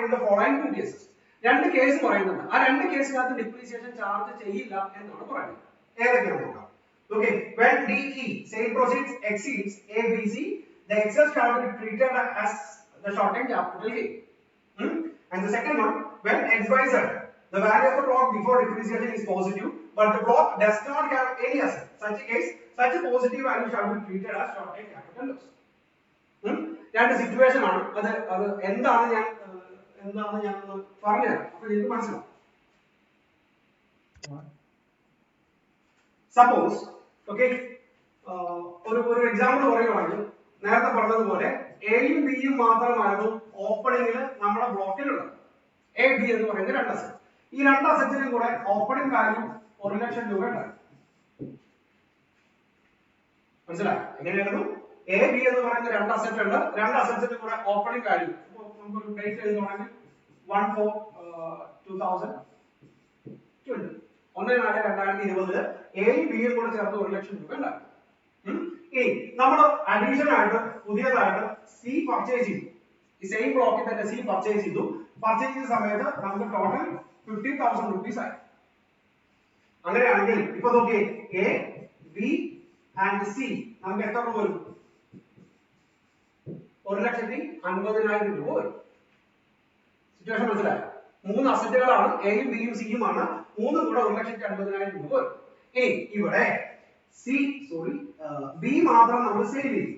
in the following 2 cases. 2 case പറയുന്നുണ്ട്. ആ 2 കേസിനകത്ത് ഡിപ്രീസിയേഷൻ ചാർജ് ചെയ്യില്ല എന്നാണ് പറയുന്നത്. ഏതൊക്കെയാണ് നോക്കാം. Okay, when DE sale proceeds exceeds ABC, the excess shall be treated as the short-term capital gain. And the second one, when XYZ, the value of the block before depreciation is positive, but the block does not have any asset. Such a case, such a positive value shall be treated as short-term capital loss. രണ്ട് situation ആണ്. അത് എന്താണ് ഞാൻ പറഞ്ഞുതരാം. അപ്പൊ നിങ്ങൾക്ക് മനസ്സിലാവും. Suppose okay, ഒരു എക്സാമ്പിൾ പറയുകയാണെങ്കിൽ നേരത്തെ പറഞ്ഞതുപോലെ എയും ബിയും മാത്രമായിരുന്നു ഓപ്പണിംഗിൽ നമ്മുടെ ബ്ലോക്കിലുള്ളത്. എ ബി എന്ന് പറയുന്ന 2 അസറ്റ്. ഈ 2 അസറ്റിനും കൂടെ ഓപ്പണിംഗ് വാല്യൂ 1,00,000 രൂപ ഉണ്ടായിരുന്നു. മനസ്സിലായി? എങ്ങനെയായിരുന്നു? എ ബി എന്ന് പറയുന്ന 2 അസറ്റ് ഉണ്ട്. 2 അസറ്റിന് കൂടെ ഓപ്പണിംഗ് വാല്യൂ നമുക്ക് ഡേറ്റ് എഴുതുവാണെങ്കിൽ 1/4/2000 3/4/2020 എയും ബിയും കൂടെ ചേർത്ത് 1 ലക്ഷം രൂപ ഉണ്ടാകും. ഇനി നമ്മൾ അഡീഷണൽ ആയിട്ട് പുതിയതായിട്ട് സി പർച്ചേസ് ചെയ്തു. ഈ സെയിം ബ്ലോക്കിൽ തന്നെ സി പർച്ചേസ് ചെയ്തു. പർച്ചേസ് ചെയ്ത സമയത്ത് നമുക്ക് ടോട്ടൽ 50,000 rupees ആയി. അങ്ങനെയാണെങ്കിൽ ഇപ്പൊ നോക്കിയേ എ ബി ആൻഡ് സി നമുക്ക് എത്ര രൂപ വരും? 1,50,000 രൂപ വരും. സിറ്റുവേഷൻ മനസ്സിലായോ? 3 അസറ്റുകളാണ് എയും ബിയും സിയും ആണ്. 3 കൂടെ 1,50,000 രൂപ വരും. ഇനി ഇവിടെ ബി മാത്രം നമ്മൾ സെയിൽ ചെയ്യും.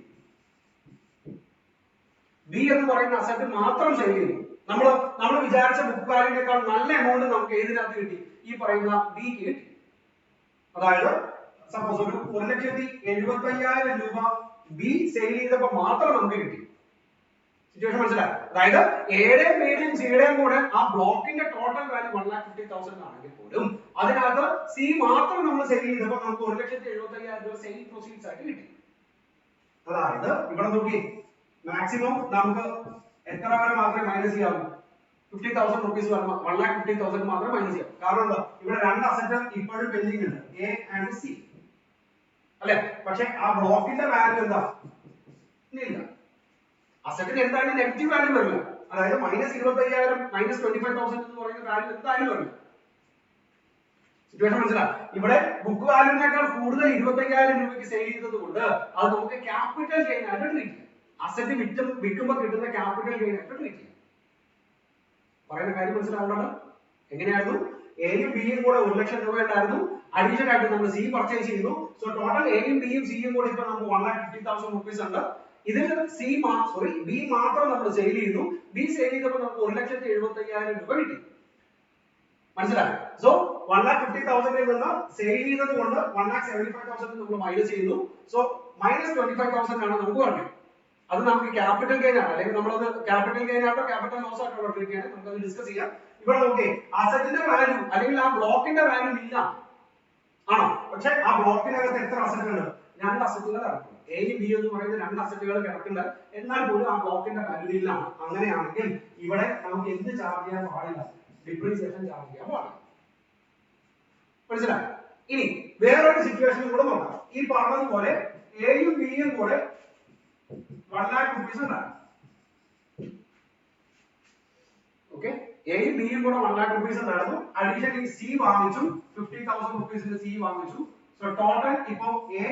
ബി എന്ന് പറയുന്ന അസറ്റ് മാത്രം സെയിൽ ചെയ്യും. നമ്മൾ വിചാരിച്ച ബുക്ക് വാല്യൂവിനേക്കാൾ നല്ല എമൗണ്ട് നമുക്ക് ഏതിനകത്ത് കിട്ടി? ഈ പറയുന്ന ബിക്ക് കിട്ടി. അതായത് സപ്പോസ് ഒരു 1,70,75,000 രൂപ ബി സെയിൽ ചെയ്തപ്പോൾ മാത്രം നമുക്ക് കിട്ടി. സിറ്റുവേഷൻ മനസ്സിലായി? അതായത് എയുടെയും ബിയുടെയും സിയുടെയും കൂടെ ആ ബ്ലോക്കിന്റെ ടോട്ടൽ വാല്യൂ 1,50,000 ആണെങ്കിൽ പോലും അതിനകത്ത് സി മാത്രം നമ്മൾ സെയിൽ ചെയ്തപ്പോൾ നമുക്ക് 1,70,75,000 രൂപ സെയിൽ പ്രൊസീഡ്സ് ആയിട്ട് കിട്ടി. അതായത് ഇവിടെ നോക്കി മാക്സിമം നമുക്ക് എത്ര വരെ മാത്രമേ മൈനസ് ചെയ്യാവൂ? 50,000 rupees 1,50,000 മാത്രമേ മൈനസ് ചെയ്യാവൂ. കാരണം എന്താ? ഇവിടെ 2 അസറ്റ് ഇപ്പോഴും പെൻഡിങ് ഉണ്ട്, എ ആൻഡ് സി അല്ലെ. പക്ഷെ ആ ബ്ലോക്കിന്റെ വാല്യൂ എന്താ? ഇല്ല. അസറ്റിന് എന്തായാലും നെഗറ്റീവ് വാല്യൂ വരില്ല. അതായത് -25,000 -25,000 എന്ന് പറയുന്ന വാല്യൂ എന്തായാലും വരില്ല. സിറ്റുവേഷൻ മനസ്സിലായി? ഇവിടെ ബുക്ക് വാല്യൂവിനേക്കാൾ കൂടുതൽ 25,000 രൂപയ്ക്ക് സെയിൽ ചെയ്തത് കൊണ്ട് അത് നമുക്ക് ക്യാപിറ്റൽ ഗെയിൻ ആയിട്ട് ട്രീറ്റ് ചെയ്യാം. അസറ്റ് വിൽക്കുമ്പോൾ കിട്ടുന്ന ക്യാപിറ്റൽ ഗെയിൻ ആയിട്ട് ട്രീറ്റ് ചെയ്യാം. പറയുന്ന കാര്യം മനസ്സിലാവുന്നത് എങ്ങനെയായിരുന്നു? എയും ബിയും കൂടെ 1 ലക്ഷം രൂപ ഉണ്ടായിരുന്നു. അഡീഷണൽ ആയിട്ട് നമ്മൾ സി പർച്ചേസ് ചെയ്യുന്നു. സോ ടോട്ടൽ എയും ബിയും സിയും കൂടെ ഇപ്പൊ നമുക്ക് 1,50,000 rupees ഉണ്ട്. ഇതിൽ ബി മാത്രം നമ്മൾ സെയിൽ ചെയ്യുന്നു. ബി സെയിൽ ചെയ്തപ്പോൾ നമുക്ക് 1,70,75,000 രൂപ കിട്ടി. മനസ്സിലായോ? സോ 1,50,000 നിന്ന് സെയിൽ ചെയ്തത് കൊണ്ട് 1,75,000 നമ്മൾ മൈനസ് ചെയ്യുന്നു. സോ -25,000 ആണ് നമുക്ക് വേണ്ടത്. അത് നമുക്ക് ക്യാപിറ്റൽ ഗെയിൻ ആണ്, അല്ലെങ്കിൽ നമ്മളത് ക്യാപിറ്റൽ ഗെയിൻ ആയിട്ടോ ക്യാപിറ്റൽ ലോസ് ആയിട്ടോ ട്രീറ്റ് ചെയ്യണം. നമുക്ക് അത് ഡിസ്കസ് ചെയ്യാം. ഇവിടെ നോക്കിയേ അസറ്റിന്റെ വാല്യൂ അല്ലെങ്കിൽ ആ ബ്ലോക്കിന്റെ വാല്യൂ ഇല്ല ആണോ? പക്ഷെ ആ ബ്ലോക്കിനകത്ത് എത്ര അസറ്റുകൾ? 2 അസറ്റുകൾ കിടക്കും. എയും ബി എന്ന് പറയുന്ന 2 അസറ്റുകൾ കിടക്കുന്നുണ്ട്. എന്നാൽ പോലും ആ ബ്ലോക്കിന്റെ വാല്യൂ ഇല്ല. അങ്ങനെയാണെങ്കിൽ ഇവിടെ നമുക്ക് എന്ത് ചാർജ് ചെയ്യാൻ പാടില്ല? ഡിപ്രീസിയേഷൻ ചാർജ് ചെയ്യാൻ പാടില്ല. മനസ്സിലായോ? ഇനി വേറൊരു സിറ്റുവേഷൻ കൂടെ നോക്കാം. ഈ പറഞ്ഞതുപോലെ എയും ബിയും കൂടെ 1,00,000 rupees ഉണ്ടാകും. ഓക്കെ, എയും ബിയും കൂടെ 1,00,000 rupees ഉണ്ടായിരുന്നു. അഡീഷണലി സി വാങ്ങിച്ചു, 50,000 rupees സി വാങ്ങിച്ചു. സോ ടോട്ടൽ ഇപ്പോ എ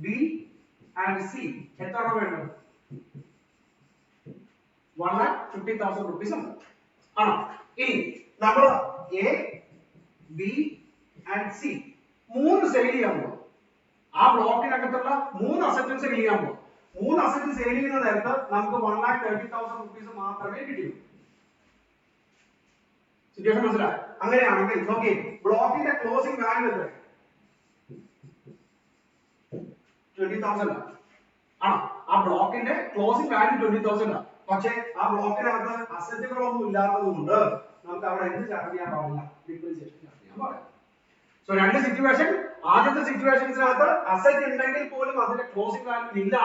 ബി ആൻഡ് സി എത്ര രൂപ ഉണ്ട്? 1,50,000 rupees ഉണ്ട് ആണോ? ഇനി നമ്മൾ A B and C 3 sale ചെയ്യാൻ പോകും. ആ ബ്ലോക്കിനകത്തുള്ള 3 അസറ്റും സെയിൽ ചെയ്യാൻ പോകും. 3 അസറ്റ് സെയിൽ ചെയ്യുന്ന നേരത്ത് നമുക്ക് 1,30,000 rupees മാത്രമേ കിട്ടിയൂ. സിറ്റുവേഷൻ മനസ്സിലായി? അങ്ങനെയാണെങ്കിൽ നോക്കി ബ്ലോക്കിന്റെ ക്ലോസിംഗ് വാല്യൂ എത്ര? 20,000 ആണോ? ആ ബ്ലോക്കിന്റെ ക്ലോസിംഗ് വാല്യൂ 20,000 ആണ്. പക്ഷേ ആ ബ്ലോക്കിനകത്ത് അസറ്റുകളൊന്നും ഇല്ലാത്തതുകൊണ്ട് നമുക്ക് അവിടെ എന്ത് ചാർജ് ചെയ്യാൻ പാടില്ല? ഡിപ്രീസിയേഷൻ ചാർജ് ചെയ്യാൻ പാടില്ല. So 2 situation. ആദ്യത്തെ സിറ്റുവേഷൻസിനകത്ത് അസറ്റ് ഉണ്ടെങ്കിൽ പോലും അതിന്റെ ക്ലോസിംഗ് വാല്യൂ ഇല്ല,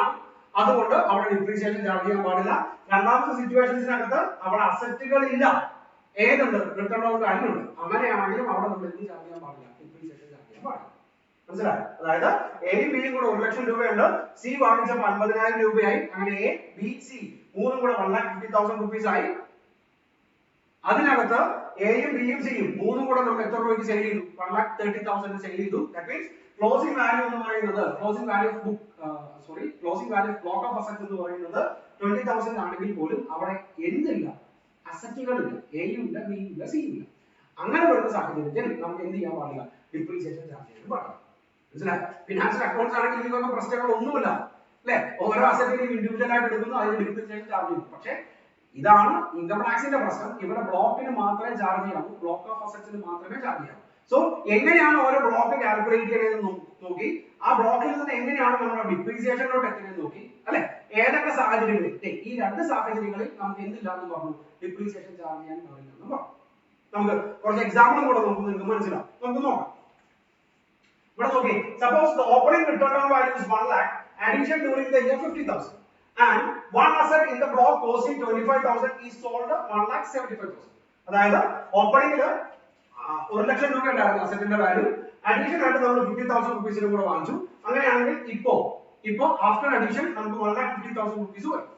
അതുകൊണ്ട് അവിടെ ഡിപ്രീസിയേഷൻ ചാർജ് ചെയ്യാൻ പാടില്ല. രണ്ടാമത്തെ സിറ്റുവേഷൻസിനകത്ത് അവിടെ അസറ്റുകൾ ഇല്ല, ഏതുണ്ട്? റിട്ടേൺ ഓഫ് വാല്യൂ ഉണ്ട്. അങ്ങനെയാണെങ്കിലും അവിടെ നമ്മൾ എന്ത് ചാർജ് ചെയ്യാൻ പാടില്ല? ഡിപ്രീസിയേഷൻ ചാർജ് ചെയ്യാൻ പാടില്ല. മനസ്സിലായോ? അതായത് എയും ബിയും കൂടെ 1 ലക്ഷം രൂപയുണ്ട്. സി വാങ്ങിച്ചപ്പോൾ 50,000 രൂപയായി. അങ്ങനെ എ ബി സി 3 കൂടെ 1,50,000 rupees ആയി. അതിനകത്ത് എയും ബിയും സിയും 3 കൂടെ നമ്മൾ എത്ര രൂപയ്ക്ക് സെയിൽ ചെയ്തു? 1,30,000 സെയിൽ ചെയ്തു. ദാറ്റ് മീൻസ് ക്ലോസിംഗ് വാല്യൂ എന്ന് പറയുന്നത് closing value of block of asset എന്ന് പറയുന്നത് 20,000 ആണെങ്കിൽ പോലും അവിടെ എന്തില്ല? അസറ്റുകളില്ല. എയും ഇല്ല, ബിയും ഇല്ല, സിയും ഇല്ല. അങ്ങനെ വരുന്ന സാഹചര്യത്തിൽ നമുക്ക് എന്ത് ചെയ്യാൻ പാടില്ല? ഡിപ്രീസിയേഷൻ ചാർജ് ചെയ്യാൻ പാടില്ല. മനസ്സിലായി? ഫിനാൻഷ്യൽ അക്കൗണ്ട്സ് ആണെങ്കിൽ ഈ വക പ്രശ്നങ്ങളൊന്നുമില്ല അല്ലെ. ഓരോ അസറ്റിനെയും ഇൻഡിവിജ്വൽ ആയിട്ട് എടുക്കുന്നു, അതിന് ഡിപ്രീസിയേഷൻ ചാർജ് ചെയ്യുന്നു. പക്ഷെ ഇതാണ് ഇൻകം ടാക്സിന്റെ പ്രശ്നം. ഇവിടെ ബ്ലോക്കിന് മാത്രമേ ചാർജ് ചെയ്യാവൂ, ബ്ലോക്ക് ഓഫ് അസറ്റ്സിന് മാത്രമേ ചാർജ് ചെയ്യാവൂ. സോ എങ്ങനെയാണ് ഓരോ ബ്ലോക്ക് കാൽക്കുലേറ്റ് ചെയ്യണമെന്ന് നോക്കി, ആ ബ്ലോക്കിൽ നിന്ന് എങ്ങനെയാണ് നമ്മൾ ഡിപ്രീസിയേഷനിലോട്ട് എത്തുന്നത് നോക്കി അല്ലെ. ഏതൊക്കെ സാഹചര്യങ്ങളിൽ ഈ 2 സാഹചര്യങ്ങളിൽ നമുക്ക് എന്തില്ലാന്ന് പറഞ്ഞു? ഡിപ്രീസിയേഷൻ ചാർജ് ചെയ്യാൻ പാടില്ലെന്ന് പറഞ്ഞു. നമുക്ക് കുറച്ച് എക്സാമ്പിളും കൂടെ നമുക്ക് നിങ്ങൾക്ക് മനസ്സിലാവും. നമുക്ക് നോക്കാം. ഇവിടെ നോക്കി suppose the opening return on value is 1 lakh, addition during the year 50,000 and one asset in the block costing 25,000 is sold 1,75,000. അതായത് ഓപ്പണിംഗില് 1 ലക്ഷം രൂപ ഉണ്ടായിരുന്നു അസറ്റിന്റെ വാല്യൂ. അഡീഷൻ ആയിട്ട് നമ്മൾ 50,000 റുപ്പീസിനും കൂടെ വാങ്ങിച്ചു. അങ്ങനെയാണെങ്കിൽ ഇപ്പോ ആഫ്റ്റർ അഡീഷൻ നമുക്ക് 1,50,000 റുപ്പീസ് വരും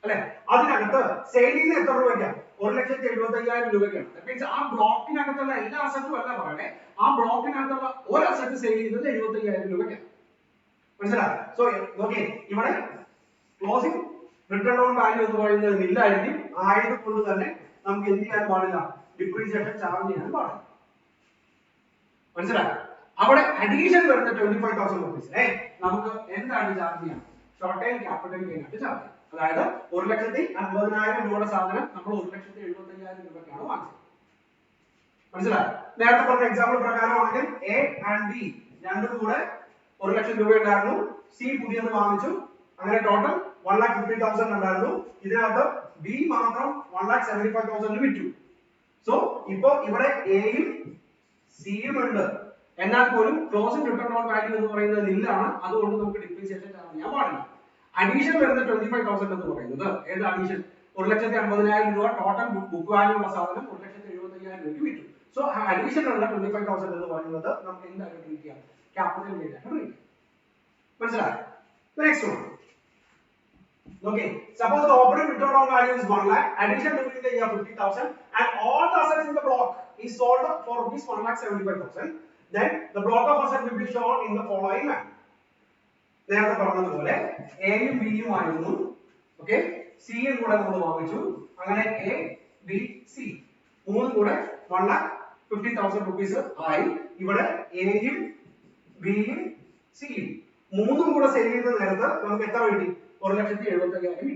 അല്ലെ. അതിനകത്ത് സെയിലിന് എത്ര രൂപയ്ക്കാണ്? 1,75,000 രൂപയ്ക്കാണ്. ദാറ്റ് മീൻസ് ആ ബ്ലോക്കിനകത്തുള്ള എല്ലാ അസറ്റും അല്ല പറയണേ, ആ ബ്ലോക്കിനകത്തുള്ള ഒരു അസറ്റ് സെയിൽ ചെയ്തത് 75,000 രൂപയ്ക്കാണ്. മനസ്സിലായോ? സോ നോക്കിയേ, ഇവിടെ ക്ലോസിംഗ് റിട്ടേൺ ഓൺ വാല്യൂ എന്ന് പറയുന്നത് നില്ലായിരിക്കും. ആയതുകൊണ്ട് തന്നെ നമുക്ക് എന്ത് ചെയ്യാൻ പാടില്ല? ഡിപ്രീസിയേഷൻ ചാർജ് ചെയ്യാൻ പാടില്ല. മനസ്സിലായോ? അവിടെ അഡീഷൻ വരുന്ന 25,000 റുപ്പീസ് നമുക്ക് എന്താണ് ചാർജ് ചെയ്യാം? ഷോർട്ട് ടൈം ക്യാപിറ്റൽ ഗെയിൻ ആയിട്ട് ചാർജ് ചെയ്യാം. അതായത് 1,50,000 രൂപയുടെ സാധനം നമ്മൾ 1,75,000 രൂപയ്ക്കാണ് വാങ്ങിച്ചത്. മനസ്സിലായോ? നേരത്തെ പറഞ്ഞ എക്സാമ്പിൾ പ്രകാരമാണെങ്കിൽ എ ആൻഡ് ബി രണ്ടും കൂടെ 1 ലക്ഷം രൂപ ഉണ്ടായിരുന്നു. സി പുതിയത് വാങ്ങിച്ചു. അങ്ങനെ ടോട്ടൽ 1,50,000 ഉണ്ടായിരുന്നു. ഇതിനകത്ത് ബി മാത്രം 1,75,000 വിറ്റു. സോ ഇപ്പോ ഇവിടെ എയും സിയും ഉണ്ട്. എന്നാൽ പോലും ക്ലോസിംഗ് റിട്ടേൺ ഓൺ വാല്യൂ എന്ന് പറയുന്നത് നില്ലാണ്. അതുകൊണ്ട് നമുക്ക് ഡിപ്രീസിയേഷൻ ചാർജ് ചെയ്യാൻ പാടില്ല. അഡീഷൻ വരുന്ന 25,000 എന്ന് പറയുന്നത് ഏത് അഡീഷൻ? 1,50,000 രൂപ ടോട്ടൽ ബുക്ക് വാല്യൂ ഉള്ള സാധനം 1,75,000 രൂപയ്ക്ക് വിറ്റു. സോ ആ അഡീഷൻ ഉള്ള 25,000 എന്ന് പറയുന്നത് നമുക്ക് എന്തായിട്ട് ട്രീറ്റ് ചെയ്യാം? ക്യാപിറ്റൽ ഗെയിൻ ആയിട്ട് ട്രീറ്റ് ചെയ്യാം. മനസ്സിലായോ? Next one. Okay, suppose the operating return on value is 1 lakh, addition during the year 50,000, and all the assets in the block is sold for rupees 1,75,000. Then the block of asset will be shown in the following manner. നേരത്തെ പറഞ്ഞതുപോലെ എയും ബിയും ആയിരുന്നു. Okay, സിയും കൂടെ നമ്മൾ വാങ്ങിച്ചു. അങ്ങനെ എ ബി സി മൂന്നും കൂടെ 1,50,000 റുപ്പീസ് ആയി. ഇവിടെ എയും ബിയും സിയും മൂന്നും കൂടെ സെയിൽ ചെയ്ത നേരത്ത് നമുക്ക് എത്ര കിട്ടി? 1,75,000 കിട്ടി.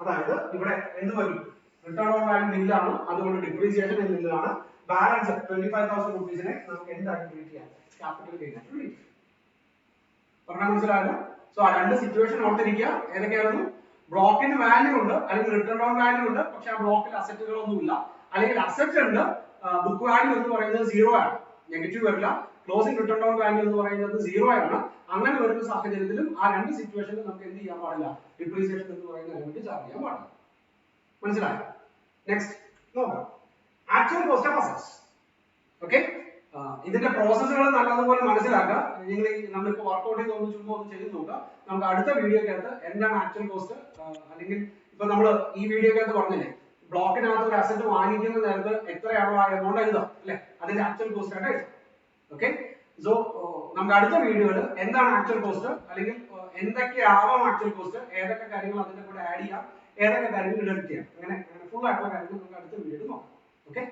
അതായത് ഇവിടെ എന്ത് വരും? റിട്ടേൺ ഓൺ വാല്യൂ നില്ലാണ്. അതുകൊണ്ട് ഡിപ്രീസിയേഷൻ നില്ലാണ്. ബാലൻസ് 25,000 റുപ്പീസിനെ നമുക്ക് എന്തായിട്ട് ട്രീറ്റ് ചെയ്യാം? ക്യാപിറ്റൽ ഗെയിൻ ആയിട്ട് ട്രീറ്റ് ചെയ്യാം. പറഞ്ഞാൽ മനസ്സിലായല്ലോ? സോ ആ രണ്ട് സിറ്റുവേഷൻ ഓർത്തിരിക്കുക. ഏതൊക്കെയായിരുന്നു? ബ്ലോക്കിന് വാല്യൂ ഉണ്ട്, അല്ലെങ്കിൽ റിട്ടേൺ ഓൺ വാല്യൂ ഉണ്ട്, പക്ഷെ ആ ബ്ലോക്കിൽ അസറ്റുകളൊന്നുമില്ല. അല്ലെങ്കിൽ അസറ്റ് ഉണ്ട്, ബുക്ക് വാല്യൂ എന്ന് പറയുന്നത് 0 ആണ്, നെഗറ്റീവ് വരില്ല. ക്ലോസിംഗ് റിട്ടേൺ ഓൺ വാല്യൂ എന്ന് പറയുന്നത് 0 ആണ്. അങ്ങനെ വരുന്ന സാഹചര്യത്തിലും ആ രണ്ട് സിറ്റുവേഷനിലും നമുക്ക് എന്ത് ചെയ്യാൻ പാടില്ല? ഡിപ്രീസിയേഷൻ എന്ന് പറയുന്ന എലിമെന്റ് ചാർജ് ചെയ്യാൻ പാടില്ല. മനസ്സിലായോ? നെക്സ്റ്റ് നോക്കാം. Actual cost of assets. Okay, ഇതിന്റെ പ്രോസസ്സുകൾ നല്ലതുപോലെ മനസ്സിലാക്കുക. നിങ്ങൾ നമ്മളിപ്പോ വർക്ക്ഔട്ട് ചെയ്ത് ഒന്ന് ചുമ്മാ ഒന്ന് ചെയ്ത് നോക്കുക. നമുക്ക് അടുത്ത വീഡിയോക്കകത്ത് എന്താണ് ആക്ച്വൽ കോസ്റ്റ്, അല്ലെങ്കിൽ ഇപ്പൊ നമ്മൾ ഈ വീഡിയോക്കകത്ത് പറഞ്ഞില്ലേ, ബ്ലോക്കിനകത്ത് ഒരു അസറ്റ് വാങ്ങിക്കുന്ന നേരത്ത് എത്രയാണോ ആ എമൗണ്ട് എഴുതാം അല്ലെ, അതിന്റെ ആക്ച്വൽ കോസ്റ്റ് ആയിട്ട് എഴുതാം. ഓക്കെ, സോ നമുക്ക് അടുത്ത വീഡിയോയിൽ എന്താണ് ആക്ച്വൽ കോസ്റ്റ്, അല്ലെങ്കിൽ എന്തൊക്കെയാവാം ആക്ച്വൽ കോസ്റ്റ്, ഏതൊക്കെ കാര്യങ്ങൾ അതിന്റെ കൂടെ ആഡ് ചെയ്യാം, ഏതൊക്കെ കാര്യങ്ങൾ ഡിഡക്ട് ചെയ്യാം, അങ്ങനെ ഫുൾ ആയിട്ടുള്ള കാര്യങ്ങൾ നമുക്ക് അടുത്ത വീഡിയോയിൽ നോക്കാം. ഓക്കെ.